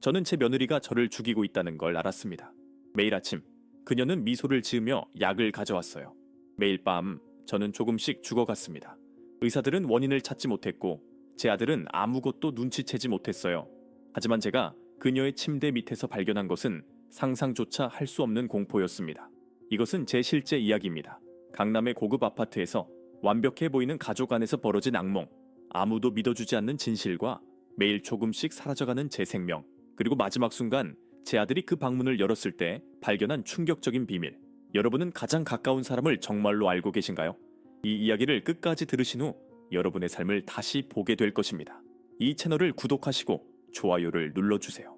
저는 제 며느리가 저를 죽이고 있다는 걸 알았습니다. 매일 아침 그녀는 미소를 지으며 약을 가져왔어요. 매일 밤 저는 조금씩 죽어갔습니다. 의사들은 원인을 찾지 못했고 제 아들은 아무것도 눈치채지 못했어요. 하지만 제가 그녀의 침대 밑에서 발견한 것은 상상조차 할 수 없는 공포였습니다. 이것은 제 실제 이야기입니다. 강남의 고급 아파트에서 완벽해 보이는 가족 안에서 벌어진 악몽, 아무도 믿어주지 않는 진실과 매일 조금씩 사라져가는 제 생명, 그리고 마지막 순간 제 아들이 그 방문을 열었을 때 발견한 충격적인 비밀. 여러분은 가장 가까운 사람을 정말로 알고 계신가요? 이 이야기를 끝까지 들으신 후 여러분의 삶을 다시 보게 될 것입니다. 이 채널을 구독하시고 좋아요를 눌러주세요.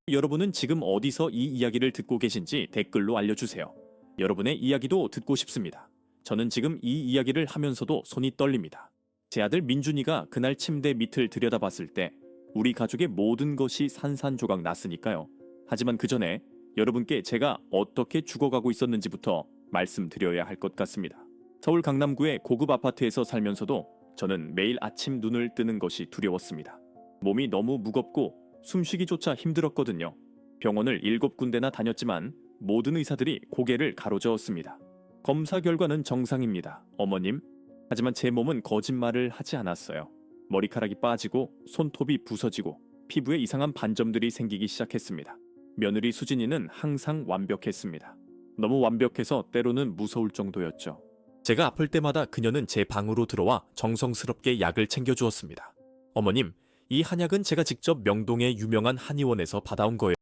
여러분은 지금 어디서 이 이야기를 듣고 계신지 댓글로 알려주세요. 여러분의 이야기도 듣고 싶습니다. 저는 지금 이 이야기를 하면서도 손이 떨립니다. 제 아들 민준이가 그날 침대 밑을 들여다봤을 때 우리 가족의 모든 것이 산산조각 났으니까요. 하지만 그 전에 여러분께 제가 어떻게 죽어가고 있었는지부터 말씀드려야 할 것 같습니다. 서울 강남구의 고급 아파트에서 살면서도 저는 매일 아침 눈을 뜨는 것이 두려웠습니다. 몸이 너무 무겁고 숨쉬기조차 힘들었거든요. 병원을 7군데나 다녔지만 모든 의사들이 고개를 가로저었습니다. 검사 결과는 정상입니다, 어머님. 하지만 제 몸은 거짓말을 하지 않았어요. 머리카락이 빠지고 손톱이 부서지고 피부에 이상한 반점들이 생기기 시작했습니다. 며느리 수진이는 항상 완벽했습니다. 너무 완벽해서 때로는 무서울 정도였죠. 제가 아플 때마다 그녀는 제 방으로 들어와 정성스럽게 약을 챙겨주었습니다. 어머님, 이 한약은 제가 직접 명동의 유명한 한의원에서 받아온 거예요.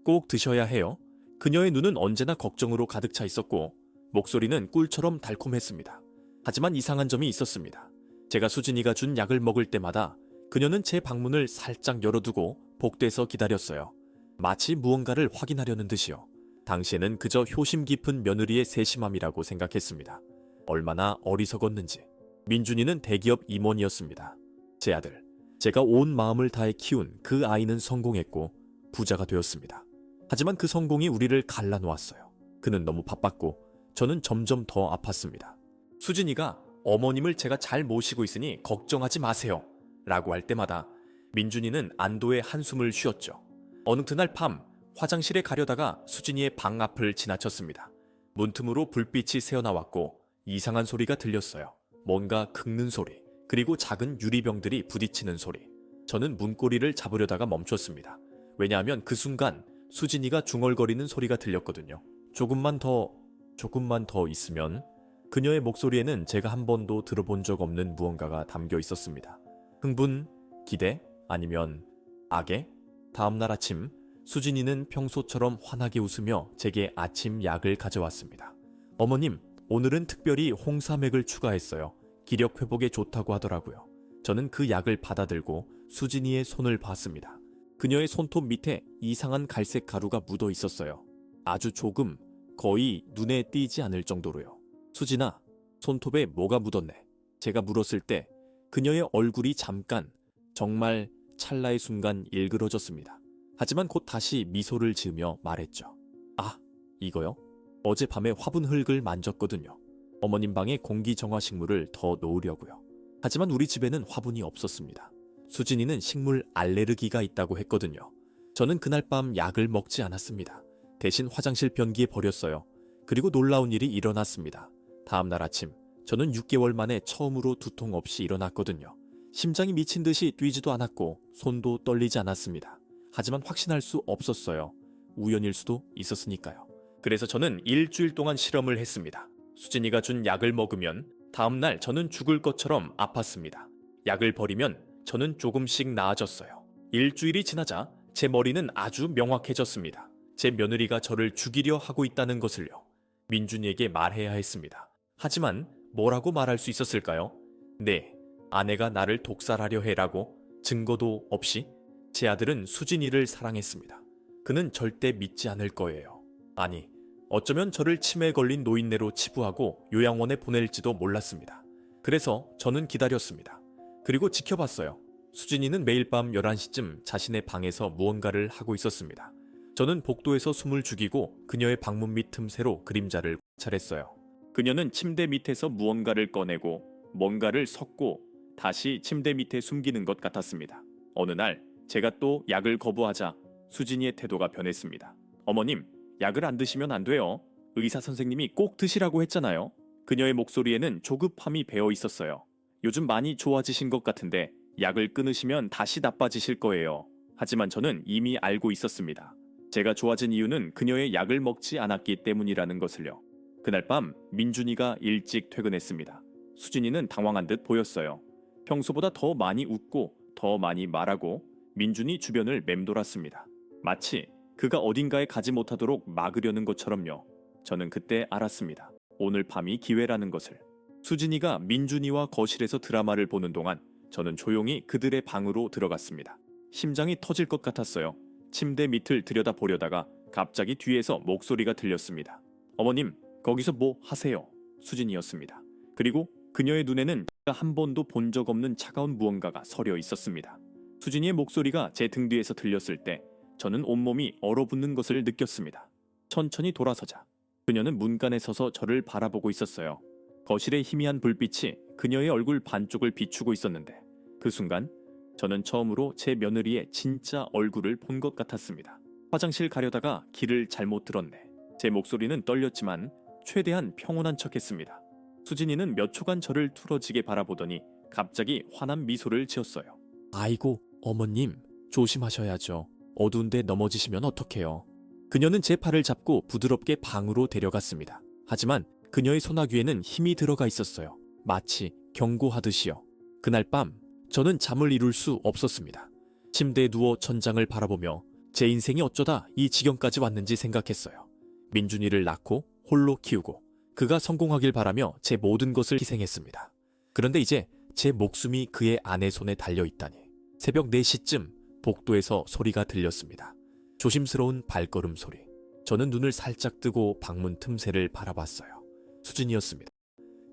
꼭 드셔야 해요. 그녀의 눈은 언제나 걱정으로 가득 차 있었고 목소리는 꿀처럼 달콤했습니다. 하지만 이상한 점이 있었습니다. 제가 수진이가 준 약을 먹을 때마다 그녀는 제 방문을 살짝 열어두고 복도에서 기다렸어요. 마치 무언가를 확인하려는 듯이요. 당시에는 그저 효심 깊은 며느리의 세심함이라고 생각했습니다. 얼마나 어리석었는지. 민준이는 대기업 임원이었습니다. 제 아들. 제가 온 마음을 다해 키운 그 아이는 성공했고 부자가 되었습니다. 하지만 그 성공이 우리를 갈라놓았어요. 그는 너무 바빴고 저는 점점 더 아팠습니다. 수진이가 어머님을 제가 잘 모시고 있으니 걱정하지 마세요 라고 할 때마다 민준이는 안도의 한숨을 쉬었죠. 어느 그날 밤 화장실에 가려다가 수진이의 방 앞을 지나쳤습니다. 문틈으로 불빛이 새어나왔고 이상한 소리가 들렸어요. 뭔가 긁는 소리, 그리고 작은 유리병들이 부딪히는 소리. 저는 문고리를 잡으려다가 멈췄습니다. 왜냐하면 그 순간 수진이가 중얼거리는 소리가 들렸거든요. 조금만 더 있으면. 그녀의 목소리에는 제가 한 번도 들어본 적 없는 무언가가 담겨 있었습니다. 흥분, 기대, 아니면 악의? 다음날 아침 수진이는 평소처럼 환하게 웃으며 제게 아침 약을 가져왔습니다. 어머님, 오늘은 특별히 홍삼액을 추가했어요. 기력 회복에 좋다고 하더라고요. 저는 그 약을 받아들고 수진이의 손을 봤습니다. 그녀의 손톱 밑에 이상한 갈색 가루가 묻어 있었어요. 아주 조금, 거의 눈에 띄지 않을 정도로요. 수진아, 손톱에 뭐가 묻었네. 제가 물었을 때 그녀의 얼굴이 잠깐, 정말 찰나의 순간 일그러졌습니다. 하지만 곧 다시 미소를 지으며 말했죠. 아, 이거요? 어젯밤에 화분 흙을 만졌거든요. 어머님 방에 공기정화식물을 더 놓으려고요. 하지만 우리 집에는 화분이 없었습니다. 수진이는 식물 알레르기가 있다고 했거든요. 저는 그날 밤 약을 먹지 않았습니다. 대신 화장실 변기에 버렸어요. 그리고 놀라운 일이 일어났습니다. 다음날 아침, 저는 6개월 만에 처음으로 두통 없이 일어났거든요. 심장이 미친 듯이 뛰지도 않았고 손도 떨리지 않았습니다. 하지만 확신할 수 없었어요. 우연일 수도 있었으니까요. 그래서 저는 일주일 동안 실험을 했습니다. 수진이가 준 약을 먹으면 다음날 저는 죽을 것처럼 아팠습니다. 약을 버리면 저는 조금씩 나아졌어요. 일주일이 지나자 제 머리는 아주 명확해졌습니다. 제 며느리가 저를 죽이려 하고 있다는 것을요. 민준이에게 말해야 했습니다. 하지만 뭐라고 말할 수 있었을까요? 네, 아내가 나를 독살하려 해라고 증거도 없이. 제 아들은 수진이를 사랑했습니다. 그는 절대 믿지 않을 거예요. 아니, 어쩌면 저를 치매에 걸린 노인네로 치부하고 요양원에 보낼지도 몰랐습니다. 그래서 저는 기다렸습니다. 그리고 지켜봤어요. 수진이는 매일 밤 11시쯤 자신의 방에서 무언가를 하고 있었습니다. 저는 복도에서 숨을 죽이고 그녀의 방문 밑 틈새로 그림자를 관찰했어요. 그녀는 침대 밑에서 무언가를 꺼내고 뭔가를 섞고 다시 침대 밑에 숨기는 것 같았습니다. 어느 날 제가 또 약을 거부하자 수진이의 태도가 변했습니다. 어머님, 약을 안 드시면 안 돼요. 의사 선생님이 꼭 드시라고 했잖아요. 그녀의 목소리에는 조급함이 배어 있었어요. 요즘 많이 좋아지신 것 같은데 약을 끊으시면 다시 나빠지실 거예요. 하지만 저는 이미 알고 있었습니다. 제가 좋아진 이유는 그녀의 약을 먹지 않았기 때문이라는 것을요. 그날 밤 민준이가 일찍 퇴근했습니다. 수진이는 당황한 듯 보였어요. 평소보다 더 많이 웃고 더 많이 말하고 민준이 주변을 맴돌았습니다. 마치 그가 어딘가에 가지 못하도록 막으려는 것처럼요. 저는 그때 알았습니다. 오늘 밤이 기회라는 것을. 수진이가 민준이와 거실에서 드라마를 보는 동안 저는 조용히 그들의 방으로 들어갔습니다. 심장이 터질 것 같았어요. 침대 밑을 들여다보려다가 갑자기 뒤에서 목소리가 들렸습니다. 어머님, 거기서 뭐 하세요? 수진이었습니다. 그리고 그녀의 눈에는 제가 한 번도 본 적 없는 차가운 무언가가 서려 있었습니다. 수진이의 목소리가 제 등 뒤에서 들렸을 때 저는 온몸이 얼어붙는 것을 느꼈습니다. 천천히 돌아서자 그녀는 문간에 서서 저를 바라보고 있었어요. 거실의 희미한 불빛이 그녀의 얼굴 반쪽을 비추고 있었는데 그 순간 저는 처음으로 제 며느리의 진짜 얼굴을 본 것 같았습니다. 화장실 가려다가 길을 잘못 들었네. 제 목소리는 떨렸지만 최대한 평온한 척했습니다. 수진이는 몇 초간 저를 뚫어지게 바라보더니 갑자기 환한 미소를 지었어요. 아이고, 어머님, 조심하셔야죠. 어두운데 넘어지시면 어떡해요. 그녀는 제 팔을 잡고 부드럽게 방으로 데려갔습니다. 하지만 그녀의 소나귀에는 힘이 들어가 있었어요. 마치 경고하듯이요. 그날 밤 저는 잠을 이룰 수 없었습니다. 침대에 누워 천장을 바라보며 제 인생이 어쩌다 이 지경까지 왔는지 생각했어요. 민준이를 낳고 홀로 키우고 그가 성공하길 바라며 제 모든 것을 희생했습니다. 그런데 이제 제 목숨이 그의 아내 손에 달려있다니. 새벽 4시쯤 복도에서 소리가 들렸습니다. 조심스러운 발걸음 소리. 저는 눈을 살짝 뜨고 방문 틈새를 바라봤어요. 수진이었습니다.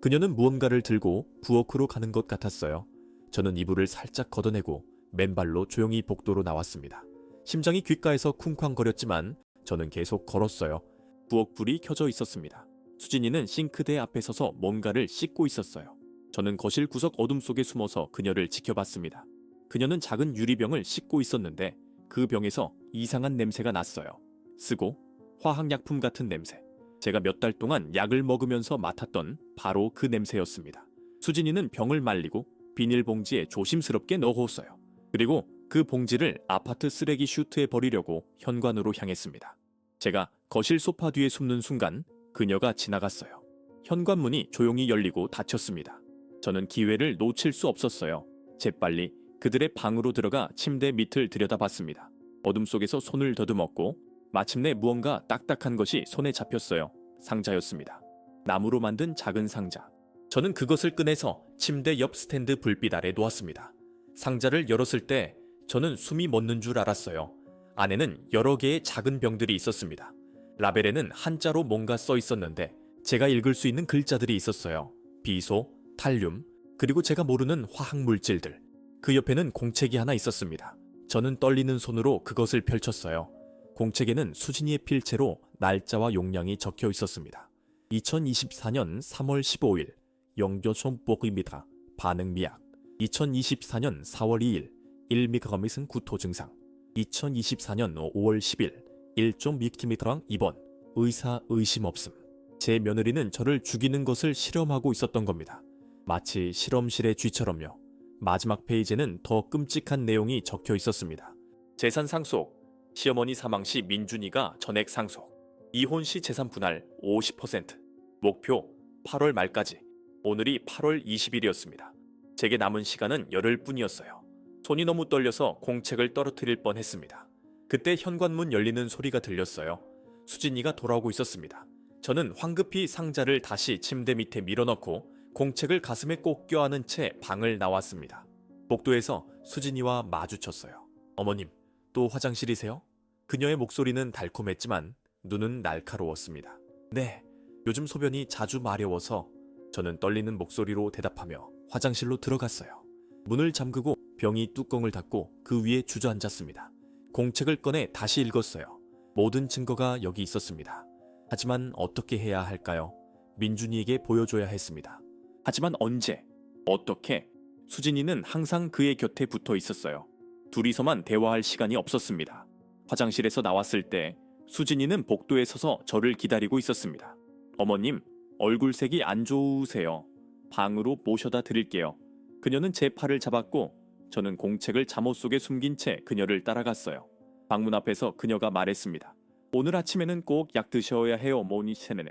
그녀는 무언가를 들고 부엌으로 가는 것 같았어요. 저는 이불을 살짝 걷어내고 맨발로 조용히 복도로 나왔습니다. 심장이 귓가에서 쿵쾅거렸지만 저는 계속 걸었어요. 부엌 불이 켜져 있었습니다. 수진이는 싱크대 앞에 서서 뭔가를 씻고 있었어요. 저는 거실 구석 어둠 속에 숨어서 그녀를 지켜봤습니다. 그녀는 작은 유리병을 씻고 있었는데 그 병에서 이상한 냄새가 났어요. 쓰고 화학약품 같은 냄새. 제가 몇 달 동안 약을 먹으면서 맡았던 바로 그 냄새였습니다. 수진이는 병을 말리고 비닐봉지에 조심스럽게 넣었어요. 그리고 그 봉지를 아파트 쓰레기 슈트에 버리려고 현관으로 향했습니다. 제가 거실 소파 뒤에 숨는 순간 그녀가 지나갔어요. 현관문이 조용히 열리고 닫혔습니다. 저는 기회를 놓칠 수 없었어요. 재빨리 그들의 방으로 들어가 침대 밑을 들여다봤습니다. 어둠 속에서 손을 더듬었고 마침내 무언가 딱딱한 것이 손에 잡혔어요. 상자였습니다. 나무로 만든 작은 상자. 저는 그것을 꺼내서 침대 옆 스탠드 불빛 아래 놓았습니다. 상자를 열었을 때 저는 숨이 멎는 줄 알았어요. 안에는 여러 개의 작은 병들이 있었습니다. 라벨에는 한자로 뭔가 써 있었는데 제가 읽을 수 있는 글자들이 있었어요. 비소, 탈륨, 그리고 제가 모르는 화학 물질들. 그 옆에는 공책이 하나 있었습니다. 저는 떨리는 손으로 그것을 펼쳤어요. 공책에는 수진이의 필체로 날짜와 용량이 적혀 있었습니다. 2024년 3월 15일 영조촌복입니다. 반응 미약. 2024년 4월 2일 1미크거밋은 구토 증상. 2024년 5월 10일 1.6km랑 입원. 의사 의심 없음. 제 며느리는 저를 죽이는 것을 실험하고 있었던 겁니다. 마치 실험실의 쥐처럼요. 마지막 페이지에는 더 끔찍한 내용이 적혀 있었습니다. 재산 상속. 시어머니 사망 시 민준이가 전액 상속. 이혼 시 재산 분할 50%. 목표 8월 말까지. 오늘이 8월 20일이었습니다. 제게 남은 시간은 열흘 뿐이었어요. 손이 너무 떨려서 공책을 떨어뜨릴 뻔했습니다. 그때 현관문 열리는 소리가 들렸어요. 수진이가 돌아오고 있었습니다. 저는 황급히 상자를 다시 침대 밑에 밀어넣고 공책을 가슴에 꼭 껴안은 채 방을 나왔습니다. 복도에서 수진이와 마주쳤어요. 어머님, 또 화장실이세요? 그녀의 목소리는 달콤했지만 눈은 날카로웠습니다. 네, 요즘 소변이 자주 마려워서. 저는 떨리는 목소리로 대답하며 화장실로 들어갔어요. 문을 잠그고 병이 뚜껑을 닫고 그 위에 주저앉았습니다. 공책을 꺼내 다시 읽었어요. 모든 증거가 여기 있었습니다. 하지만 어떻게 해야 할까요? 민준이에게 보여줘야 했습니다. 하지만 언제? 어떻게? 수진이는 항상 그의 곁에 붙어 있었어요. 둘이서만 대화할 시간이 없었습니다. 화장실에서 나왔을 때 수진이는 복도에 서서 저를 기다리고 있었습니다. 어머님, 얼굴색이 안 좋으세요. 방으로 모셔다 드릴게요. 그녀는 제 팔을 잡았고 저는 공책을 잠옷 속에 숨긴 채 그녀를 따라갔어요. 방문 앞에서 그녀가 말했습니다. 오늘 아침에는 꼭 약 드셔야 해요, 모니체네네.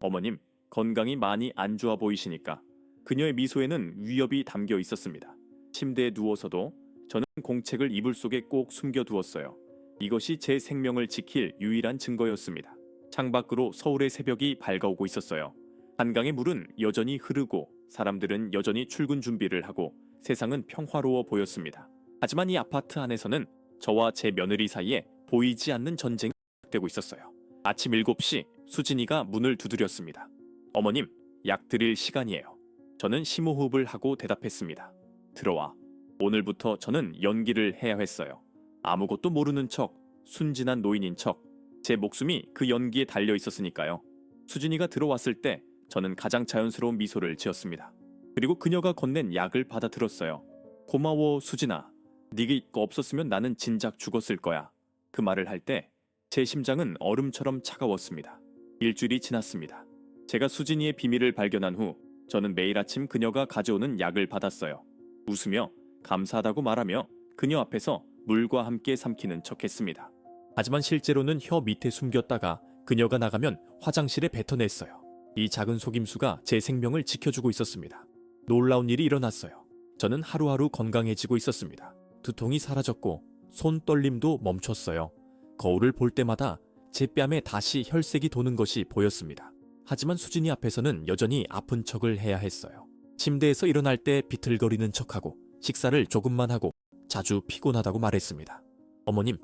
어머님, 건강이 많이 안 좋아 보이시니까. 그녀의 미소에는 위협이 담겨 있었습니다. 침대에 누워서도 저는 공책을 이불 속에 꼭 숨겨두었어요. 이것이 제 생명을 지킬 유일한 증거였습니다. 창밖으로 서울의 새벽이 밝아오고 있었어요. 한강의 물은 여전히 흐르고 사람들은 여전히 출근 준비를 하고 세상은 평화로워 보였습니다. 하지만 이 아파트 안에서는 저와 제 며느리 사이에 보이지 않는 전쟁이 시작되고 있었어요. 아침 7시 수진이가 문을 두드렸습니다. 어머님, 약 드릴 시간이에요. 저는 심호흡을 하고 대답했습니다. 들어와. 오늘부터 저는 연기를 해야 했어요. 아무것도 모르는 척, 순진한 노인인 척, 제 목숨이 그 연기에 달려 있었으니까요. 수진이가 들어왔을 때 저는 가장 자연스러운 미소를 지었습니다. 그리고 그녀가 건넨 약을 받아 들었어요. 고마워, 수진아. 네가 없었으면 나는 진작 죽었을 거야. 그 말을 할 때 제 심장은 얼음처럼 차가웠습니다. 일주일이 지났습니다. 제가 수진이의 비밀을 발견한 후 저는 매일 아침 그녀가 가져오는 약을 받았어요. 웃으며 감사하다고 말하며 그녀 앞에서 물과 함께 삼키는 척했습니다. 하지만 실제로는 혀 밑에 숨겼다가 그녀가 나가면 화장실에 뱉어냈어요. 이 작은 속임수가 제 생명을 지켜주고 있었습니다. 놀라운 일이 일어났어요. 저는 하루하루 건강해지고 있었습니다. 두통이 사라졌고 손 떨림도 멈췄어요. 거울을 볼 때마다 제 뺨에 다시 혈색이 도는 것이 보였습니다. 하지만 수진이 앞에서는 여전히 아픈 척을 해야 했어요. 침대에서 일어날 때 비틀거리는 척하고 식사를 조금만 하고 자주 피곤하다고 말했습니다. 어머님,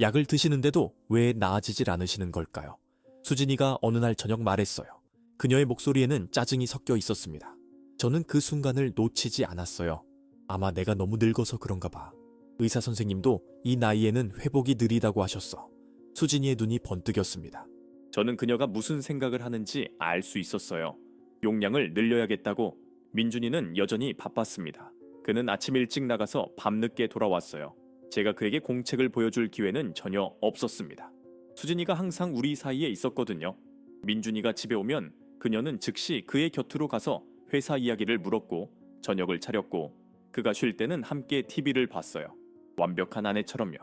약을 드시는데도 왜 나아지질 않으시는 걸까요? 수진이가 어느 날 저녁 말했어요. 그녀의 목소리에는 짜증이 섞여 있었습니다. 저는 그 순간을 놓치지 않았어요. 아마 내가 너무 늙어서 그런가 봐. 의사 선생님도 이 나이에는 회복이 느리다고 하셨어. 수진이의 눈이 번뜩였습니다. 저는 그녀가 무슨 생각을 하는지 알 수 있었어요. 용량을 늘려야겠다고. 민준이는 여전히 바빴습니다. 그는 아침 일찍 나가서 밤늦게 돌아왔어요. 제가 그에게 공책을 보여줄 기회는 전혀 없었습니다. 수진이가 항상 우리 사이에 있었거든요. 민준이가 집에 오면 그녀는 즉시 그의 곁으로 가서 회사 이야기를 물었고 저녁을 차렸고 그가 쉴 때는 함께 TV를 봤어요. 완벽한 아내처럼요.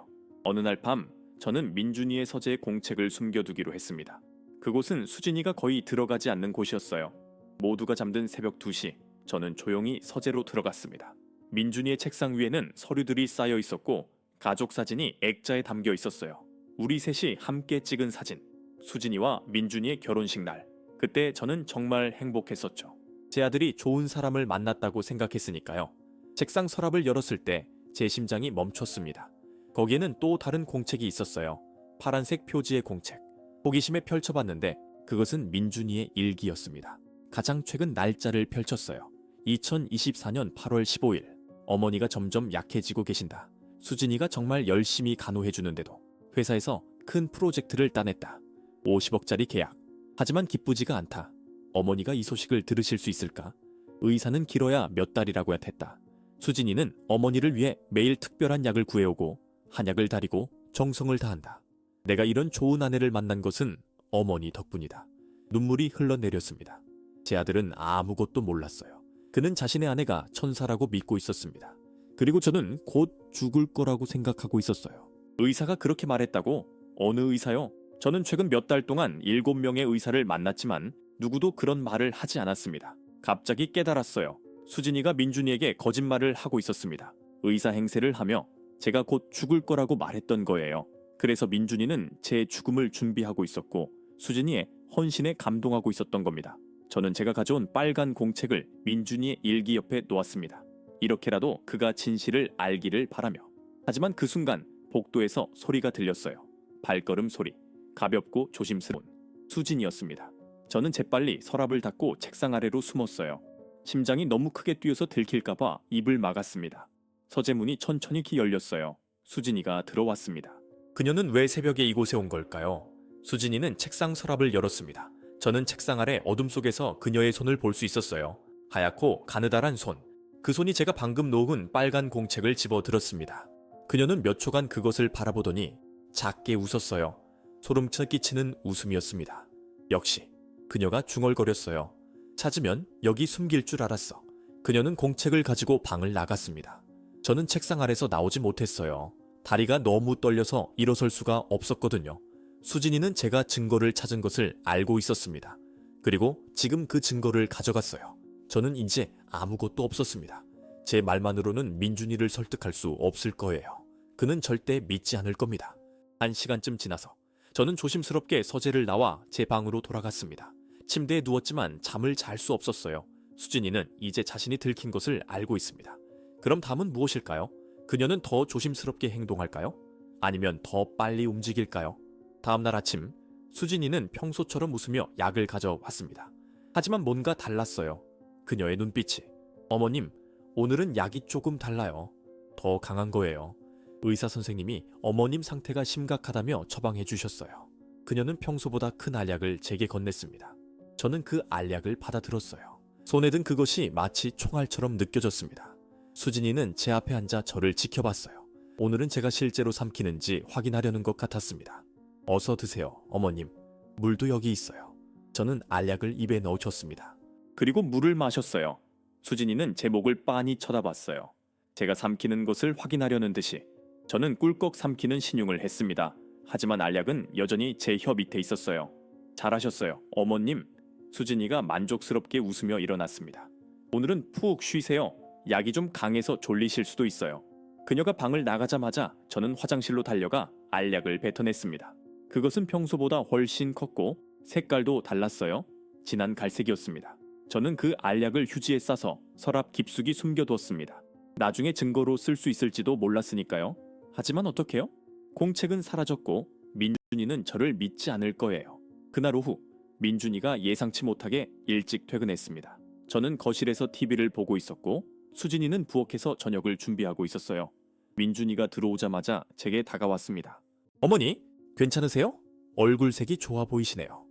어느 날 밤 저는 민준이의 서재에 공책을 숨겨두기로 했습니다. 그곳은 수진이가 거의 들어가지 않는 곳이었어요. 모두가 잠든 새벽 2시 저는 조용히 서재로 들어갔습니다. 민준이의 책상 위에는 서류들이 쌓여 있었고 가족 사진이 액자에 담겨 있었어요. 우리 셋이 함께 찍은 사진. 수진이와 민준이의 결혼식 날. 그때 저는 정말 행복했었죠. 제 아들이 좋은 사람을 만났다고 생각했으니까요. 책상 서랍을 열었을 때 제 심장이 멈췄습니다. 거기에는 또 다른 공책이 있었어요. 파란색 표지의 공책. 호기심에 펼쳐봤는데 그것은 민준이의 일기였습니다. 가장 최근 날짜를 펼쳤어요. 2024년 8월 15일. 어머니가 점점 약해지고 계신다. 수진이가 정말 열심히 간호해주는데도 회사에서 큰 프로젝트를 따냈다. 50억짜리 계약. 하지만 기쁘지가 않다. 어머니가 이 소식을 들으실 수 있을까? 의사는 길어야 몇 달이라고 했다. 수진이는 어머니를 위해 매일 특별한 약을 구해오고 한약을 다리고 정성을 다한다. 내가 이런 좋은 아내를 만난 것은 어머니 덕분이다. 눈물이 흘러내렸습니다. 제 아들은 아무것도 몰랐어요. 그는 자신의 아내가 천사라고 믿고 있었습니다. 그리고 저는 곧 죽을 거라고 생각하고 있었어요. 의사가 그렇게 말했다고? 어느 의사요? 저는 최근 몇 달 동안 7명의 의사를 만났지만 누구도 그런 말을 하지 않았습니다. 갑자기 깨달았어요. 수진이가 민준이에게 거짓말을 하고 있었습니다. 의사 행세를 하며 제가 곧 죽을 거라고 말했던 거예요. 그래서 민준이는 제 죽음을 준비하고 있었고 수진이의 헌신에 감동하고 있었던 겁니다. 저는 제가 가져온 빨간 공책을 민준이의 일기 옆에 놓았습니다. 이렇게라도 그가 진실을 알기를 바라며. 하지만 그 순간 복도에서 소리가 들렸어요. 발걸음 소리. 가볍고 조심스러운 수진이었습니다. 저는 재빨리 서랍을 닫고 책상 아래로 숨었어요. 심장이 너무 크게 뛰어서 들킬까봐 입을 막았습니다. 서재 문이 천천히 열렸어요. 수진이가 들어왔습니다. 그녀는 왜 새벽에 이곳에 온 걸까요? 수진이는 책상 서랍을 열었습니다. 저는 책상 아래 어둠 속에서 그녀의 손을 볼 수 있었어요. 하얗고 가느다란 손. 그 손이 제가 방금 놓은 빨간 공책을 집어 들었습니다. 그녀는 몇 초간 그것을 바라보더니 작게 웃었어요. 소름 끼치는 웃음이었습니다. 역시 그녀가 중얼거렸어요. 찾으면 여기 숨길 줄 알았어. 그녀는 공책을 가지고 방을 나갔습니다. 저는 책상 아래서 나오지 못했어요. 다리가 너무 떨려서 일어설 수가 없었거든요. 수진이는 제가 증거를 찾은 것을 알고 있었습니다. 그리고 지금 그 증거를 가져갔어요. 저는 이제 아무것도 없었습니다. 제 말만으로는 민준이를 설득할 수 없을 거예요. 그는 절대 믿지 않을 겁니다. 1시간쯤 지나서 저는 조심스럽게 서재를 나와 제 방으로 돌아갔습니다. 침대에 누웠지만 잠을 잘 수 없었어요. 수진이는 이제 자신이 들킨 것을 알고 있습니다. 그럼 다음은 무엇일까요? 그녀는 더 조심스럽게 행동할까요? 아니면 더 빨리 움직일까요? 다음날 아침, 수진이는 평소처럼 웃으며 약을 가져왔습니다. 하지만 뭔가 달랐어요. 그녀의 눈빛이. 어머님, 오늘은 약이 조금 달라요. 더 강한 거예요. 의사 선생님이 어머님 상태가 심각하다며 처방해 주셨어요. 그녀는 평소보다 큰 알약을 제게 건넸습니다. 저는 그 알약을 받아들었어요. 손에 든 그것이 마치 총알처럼 느껴졌습니다. 수진이는 제 앞에 앉아 저를 지켜봤어요. 오늘은 제가 실제로 삼키는지 확인하려는 것 같았습니다. 어서 드세요, 어머님. 물도 여기 있어요. 저는 알약을 입에 넣어줬습니다. 그리고 물을 마셨어요. 수진이는 제 목을 빤히 쳐다봤어요. 제가 삼키는 것을 확인하려는 듯이 저는 꿀꺽 삼키는 신용을 했습니다. 하지만 알약은 여전히 제 혀 밑에 있었어요. 잘하셨어요, 어머님. 수진이가 만족스럽게 웃으며 일어났습니다. 오늘은 푹 쉬세요. 약이 좀 강해서 졸리실 수도 있어요. 그녀가 방을 나가자마자 저는 화장실로 달려가 알약을 뱉어냈습니다. 그것은 평소보다 훨씬 컸고 색깔도 달랐어요. 진한 갈색이었습니다. 저는 그 알약을 휴지에 싸서 서랍 깊숙이 숨겨두었습니다. 나중에 증거로 쓸 수 있을지도 몰랐으니까요. 하지만 어떡해요? 공책은 사라졌고 민준이는 저를 믿지 않을 거예요. 그날 오후 민준이가 예상치 못하게 일찍 퇴근했습니다. 저는 거실에서 TV를 보고 있었고 수진이는 부엌에서 저녁을 준비하고 있었어요. 민준이가 들어오자마자 제게 다가왔습니다. 어머니, 괜찮으세요? 얼굴색이 좋아 보이시네요.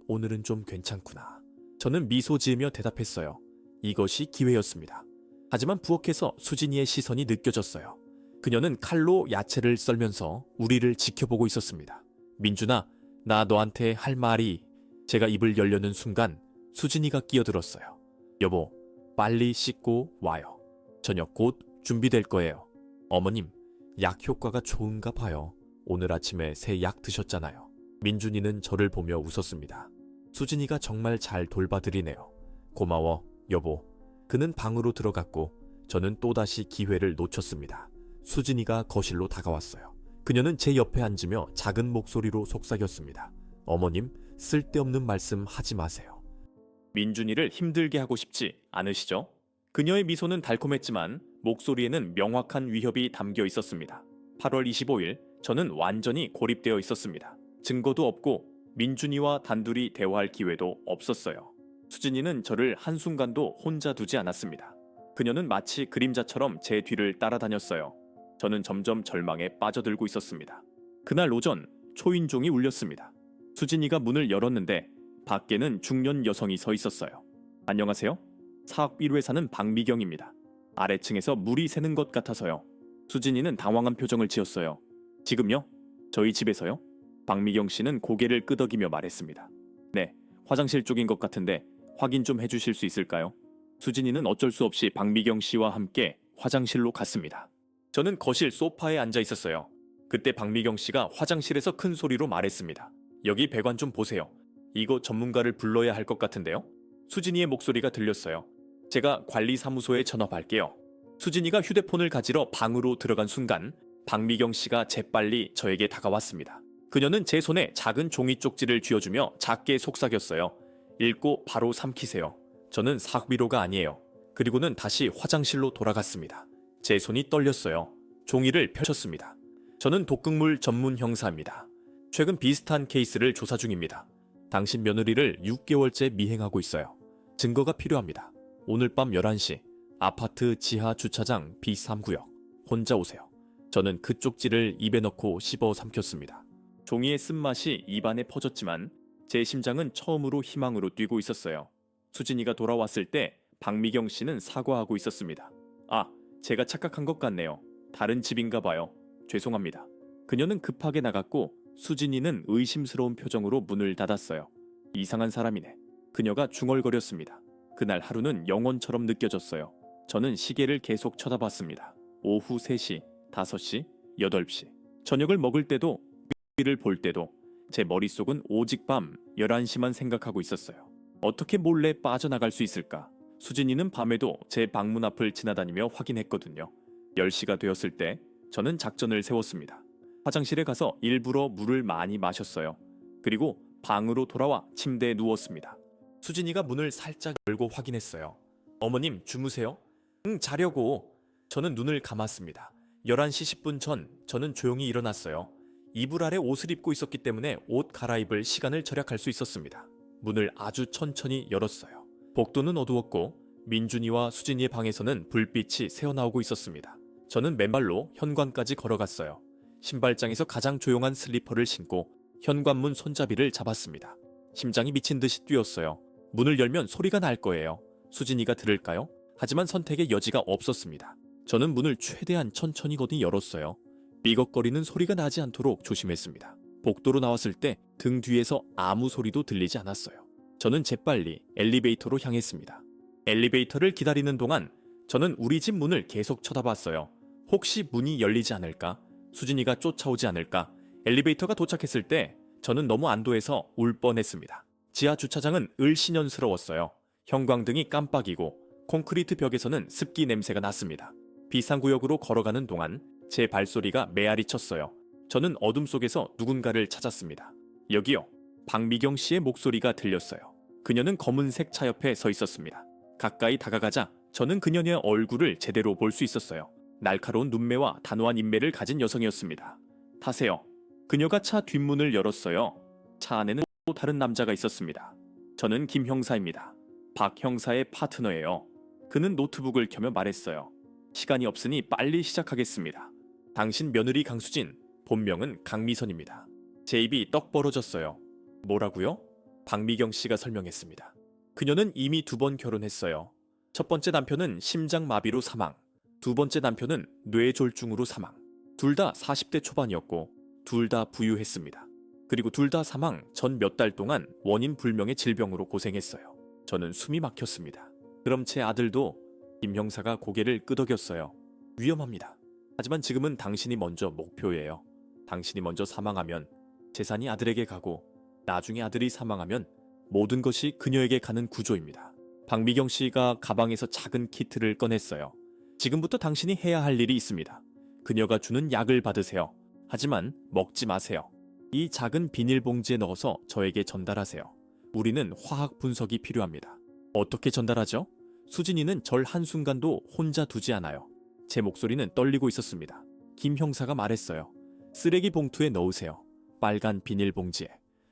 오늘은 좀 괜찮구나. 저는 미소 지으며 대답했어요. 이것이 기회였습니다. 하지만 부엌에서 수진이의 시선이 느껴졌어요. 그녀는 칼로 야채를 썰면서 우리를 지켜보고 있었습니다. 민준아, 나 너한테 할 말이... 제가 입을 열려는 순간 수진이가 끼어들었어요. 여보, 빨리 씻고 와요. 저녁 곧 준비될 거예요. 어머님, 약 효과가 좋은가 봐요. 오늘 아침에 새 약 드셨잖아요. 민준이는 저를 보며 웃었습니다. 수진이가 정말 잘 돌봐드리네요. 고마워, 여보. 그는 방으로 들어갔고 저는 또다시 기회를 놓쳤습니다. 수진이가 거실로 다가왔어요. 그녀는 제 옆에 앉으며 작은 목소리로 속삭였습니다. 어머님, 쓸데없는 말씀 하지 마세요. 민준이를 힘들게 하고 싶지 않으시죠? 그녀의 미소는 달콤했지만 목소리에는 명확한 위협이 담겨 있었습니다. 8월 25일 저는 완전히 고립되어 있었습니다. 증거도 없고 민준이와 단둘이 대화할 기회도 없었어요. 수진이는 저를 한순간도 혼자 두지 않았습니다. 그녀는 마치 그림자처럼 제 뒤를 따라다녔어요. 저는 점점 절망에 빠져들고 있었습니다. 그날 오전 초인종이 울렸습니다. 수진이가 문을 열었는데 밖에는 중년 여성이 서 있었어요. 안녕하세요. 사학비루에 사는 박미경입니다. 아래층에서 물이 새는 것 같아서요. 수진이는 당황한 표정을 지었어요. 지금요? 저희 집에서요? 박미경 씨는 고개를 끄덕이며 말했습니다. 네, 화장실 쪽인 것 같은데 확인 좀 해주실 수 있을까요? 수진이는 어쩔 수 없이 박미경 씨와 함께 화장실로 갔습니다. 저는 거실 소파에 앉아 있었어요. 그때 박미경 씨가 화장실에서 큰 소리로 말했습니다. 여기 배관 좀 보세요. 이거 전문가를 불러야 할 것 같은데요? 수진이의 목소리가 들렸어요. 제가 관리사무소에 전화할게요. 수진이가 휴대폰을 가지러 방으로 들어간 순간 박미경 씨가 재빨리 저에게 다가왔습니다. 그녀는 제 손에 작은 종이 쪽지를 쥐어주며 작게 속삭였어요. 읽고 바로 삼키세요. 저는 사학비로가 아니에요. 그리고는 다시 화장실로 돌아갔습니다. 제 손이 떨렸어요. 종이를 펼쳤습니다. 저는 독극물 전문 형사입니다. 최근 비슷한 케이스를 조사 중입니다. 당신 며느리를 6개월째 미행하고 있어요. 증거가 필요합니다. 오늘 밤 11시 아파트 지하 주차장 B3구역 혼자 오세요. 저는 그 쪽지를 입에 넣고 씹어 삼켰습니다. 종이의 쓴맛이 입안에 퍼졌지만 제 심장은 처음으로 희망으로 뛰고 있었어요. 수진이가 돌아왔을 때 박미경 씨는 사과하고 있었습니다. 아, 제가 착각한 것 같네요. 다른 집인가 봐요. 죄송합니다. 그녀는 급하게 나갔고 수진이는 의심스러운 표정으로 문을 닫았어요. 이상한 사람이네. 그녀가 중얼거렸습니다. 그날 하루는 영원처럼 느껴졌어요. 저는 시계를 계속 쳐다봤습니다. 오후 3시, 5시, 8시. 저녁을 먹을 때도 TV를 볼 때도 제 머릿속은 오직 밤 11시만 생각하고 있었어요. 어떻게 몰래 빠져나갈 수 있을까? 수진이는 밤에도 제 방문 앞을 지나다니며 확인했거든요. 10시가 되었을 때 저는 작전을 세웠습니다. 화장실에 가서 일부러 물을 많이 마셨어요. 그리고 방으로 돌아와 침대에 누웠습니다. 수진이가 문을 살짝 열고 확인했어요. 어머님 주무세요? 응, 자려고. 저는 눈을 감았습니다. 11시 10분 전 저는 조용히 일어났어요. 이불 아래 옷을 입고 있었기 때문에 옷 갈아입을 시간을 절약할 수 있었습니다. 문을 아주 천천히 열었어요. 복도는 어두웠고 민준이와 수진이의 방에서는 불빛이 새어나오고 있었습니다. 저는 맨발로 현관까지 걸어갔어요. 신발장에서 가장 조용한 슬리퍼를 신고 현관문 손잡이를 잡았습니다. 심장이 미친 듯이 뛰었어요. 문을 열면 소리가 날 거예요. 수진이가 들을까요? 하지만 선택의 여지가 없었습니다. 저는 문을 최대한 천천히 열었어요. 삐걱거리는 소리가 나지 않도록 조심했습니다. 복도로 나왔을 때 등 뒤에서 아무 소리도 들리지 않았어요. 저는 재빨리 엘리베이터로 향했습니다. 엘리베이터를 기다리는 동안 저는 우리 집 문을 계속 쳐다봤어요. 혹시 문이 열리지 않을까? 수진이가 쫓아오지 않을까? 엘리베이터가 도착했을 때 저는 너무 안도해서 울 뻔했습니다. 지하 주차장은 을씨년스러웠어요. 형광등이 깜빡이고 콘크리트 벽에서는 습기 냄새가 났습니다. 비상구역으로 걸어가는 동안 제 발소리가 메아리 쳤어요. 저는 어둠 속에서 누군가를 찾았습니다. 여기요. 박미경 씨의 목소리가 들렸어요. 그녀는 검은색 차 옆에 서 있었습니다. 가까이 다가가자 저는 그녀의 얼굴을 제대로 볼 수 있었어요. 날카로운 눈매와 단호한 인매를 가진 여성이었습니다. 타세요. 그녀가 차 뒷문을 열었어요. 차 안에는 또 다른 남자가 있었습니다. 저는 김 형사입니다. 박 형사의 파트너예요. 그는 노트북을 켜며 말했어요. 시간이 없으니 빨리 시작하겠습니다. 당신 며느리 강수진, 본명은 강미선입니다. 제 입이 떡 벌어졌어요. 뭐라고요? 박미경 씨가 설명했습니다. 그녀는 이미 2번 결혼했어요. 첫 번째 남편은 심장마비로 사망, 두 번째 남편은 뇌졸중으로 사망. 둘 다 40대 초반이었고 둘 다 부유했습니다. 그리고 둘 다 사망 전 몇 달 동안 원인 불명의 질병으로 고생했어요. 저는 숨이 막혔습니다. 그럼 제 아들도? 김 형사가 고개를 끄덕였어요. 위험합니다. 하지만 지금은 당신이 먼저 목표예요. 당신이 먼저 사망하면 재산이 아들에게 가고 나중에 아들이 사망하면 모든 것이 그녀에게 가는 구조입니다. 박미경 씨가 가방에서 작은 키트를 꺼냈어요. 지금부터 당신이 해야 할 일이 있습니다. 그녀가 주는 약을 받으세요. 하지만 먹지 마세요. 이 작은 비닐봉지에 넣어서 저에게 전달하세요. 우리는 화학 분석이 필요합니다. 어떻게 전달하죠? 수진이는 절 한순간도 혼자 두지 않아요. 제 목소리는 떨리고 있었습니다. 김 형사가 말했어요. 쓰레기 봉투에 넣으세요. 빨간 비닐봉지에.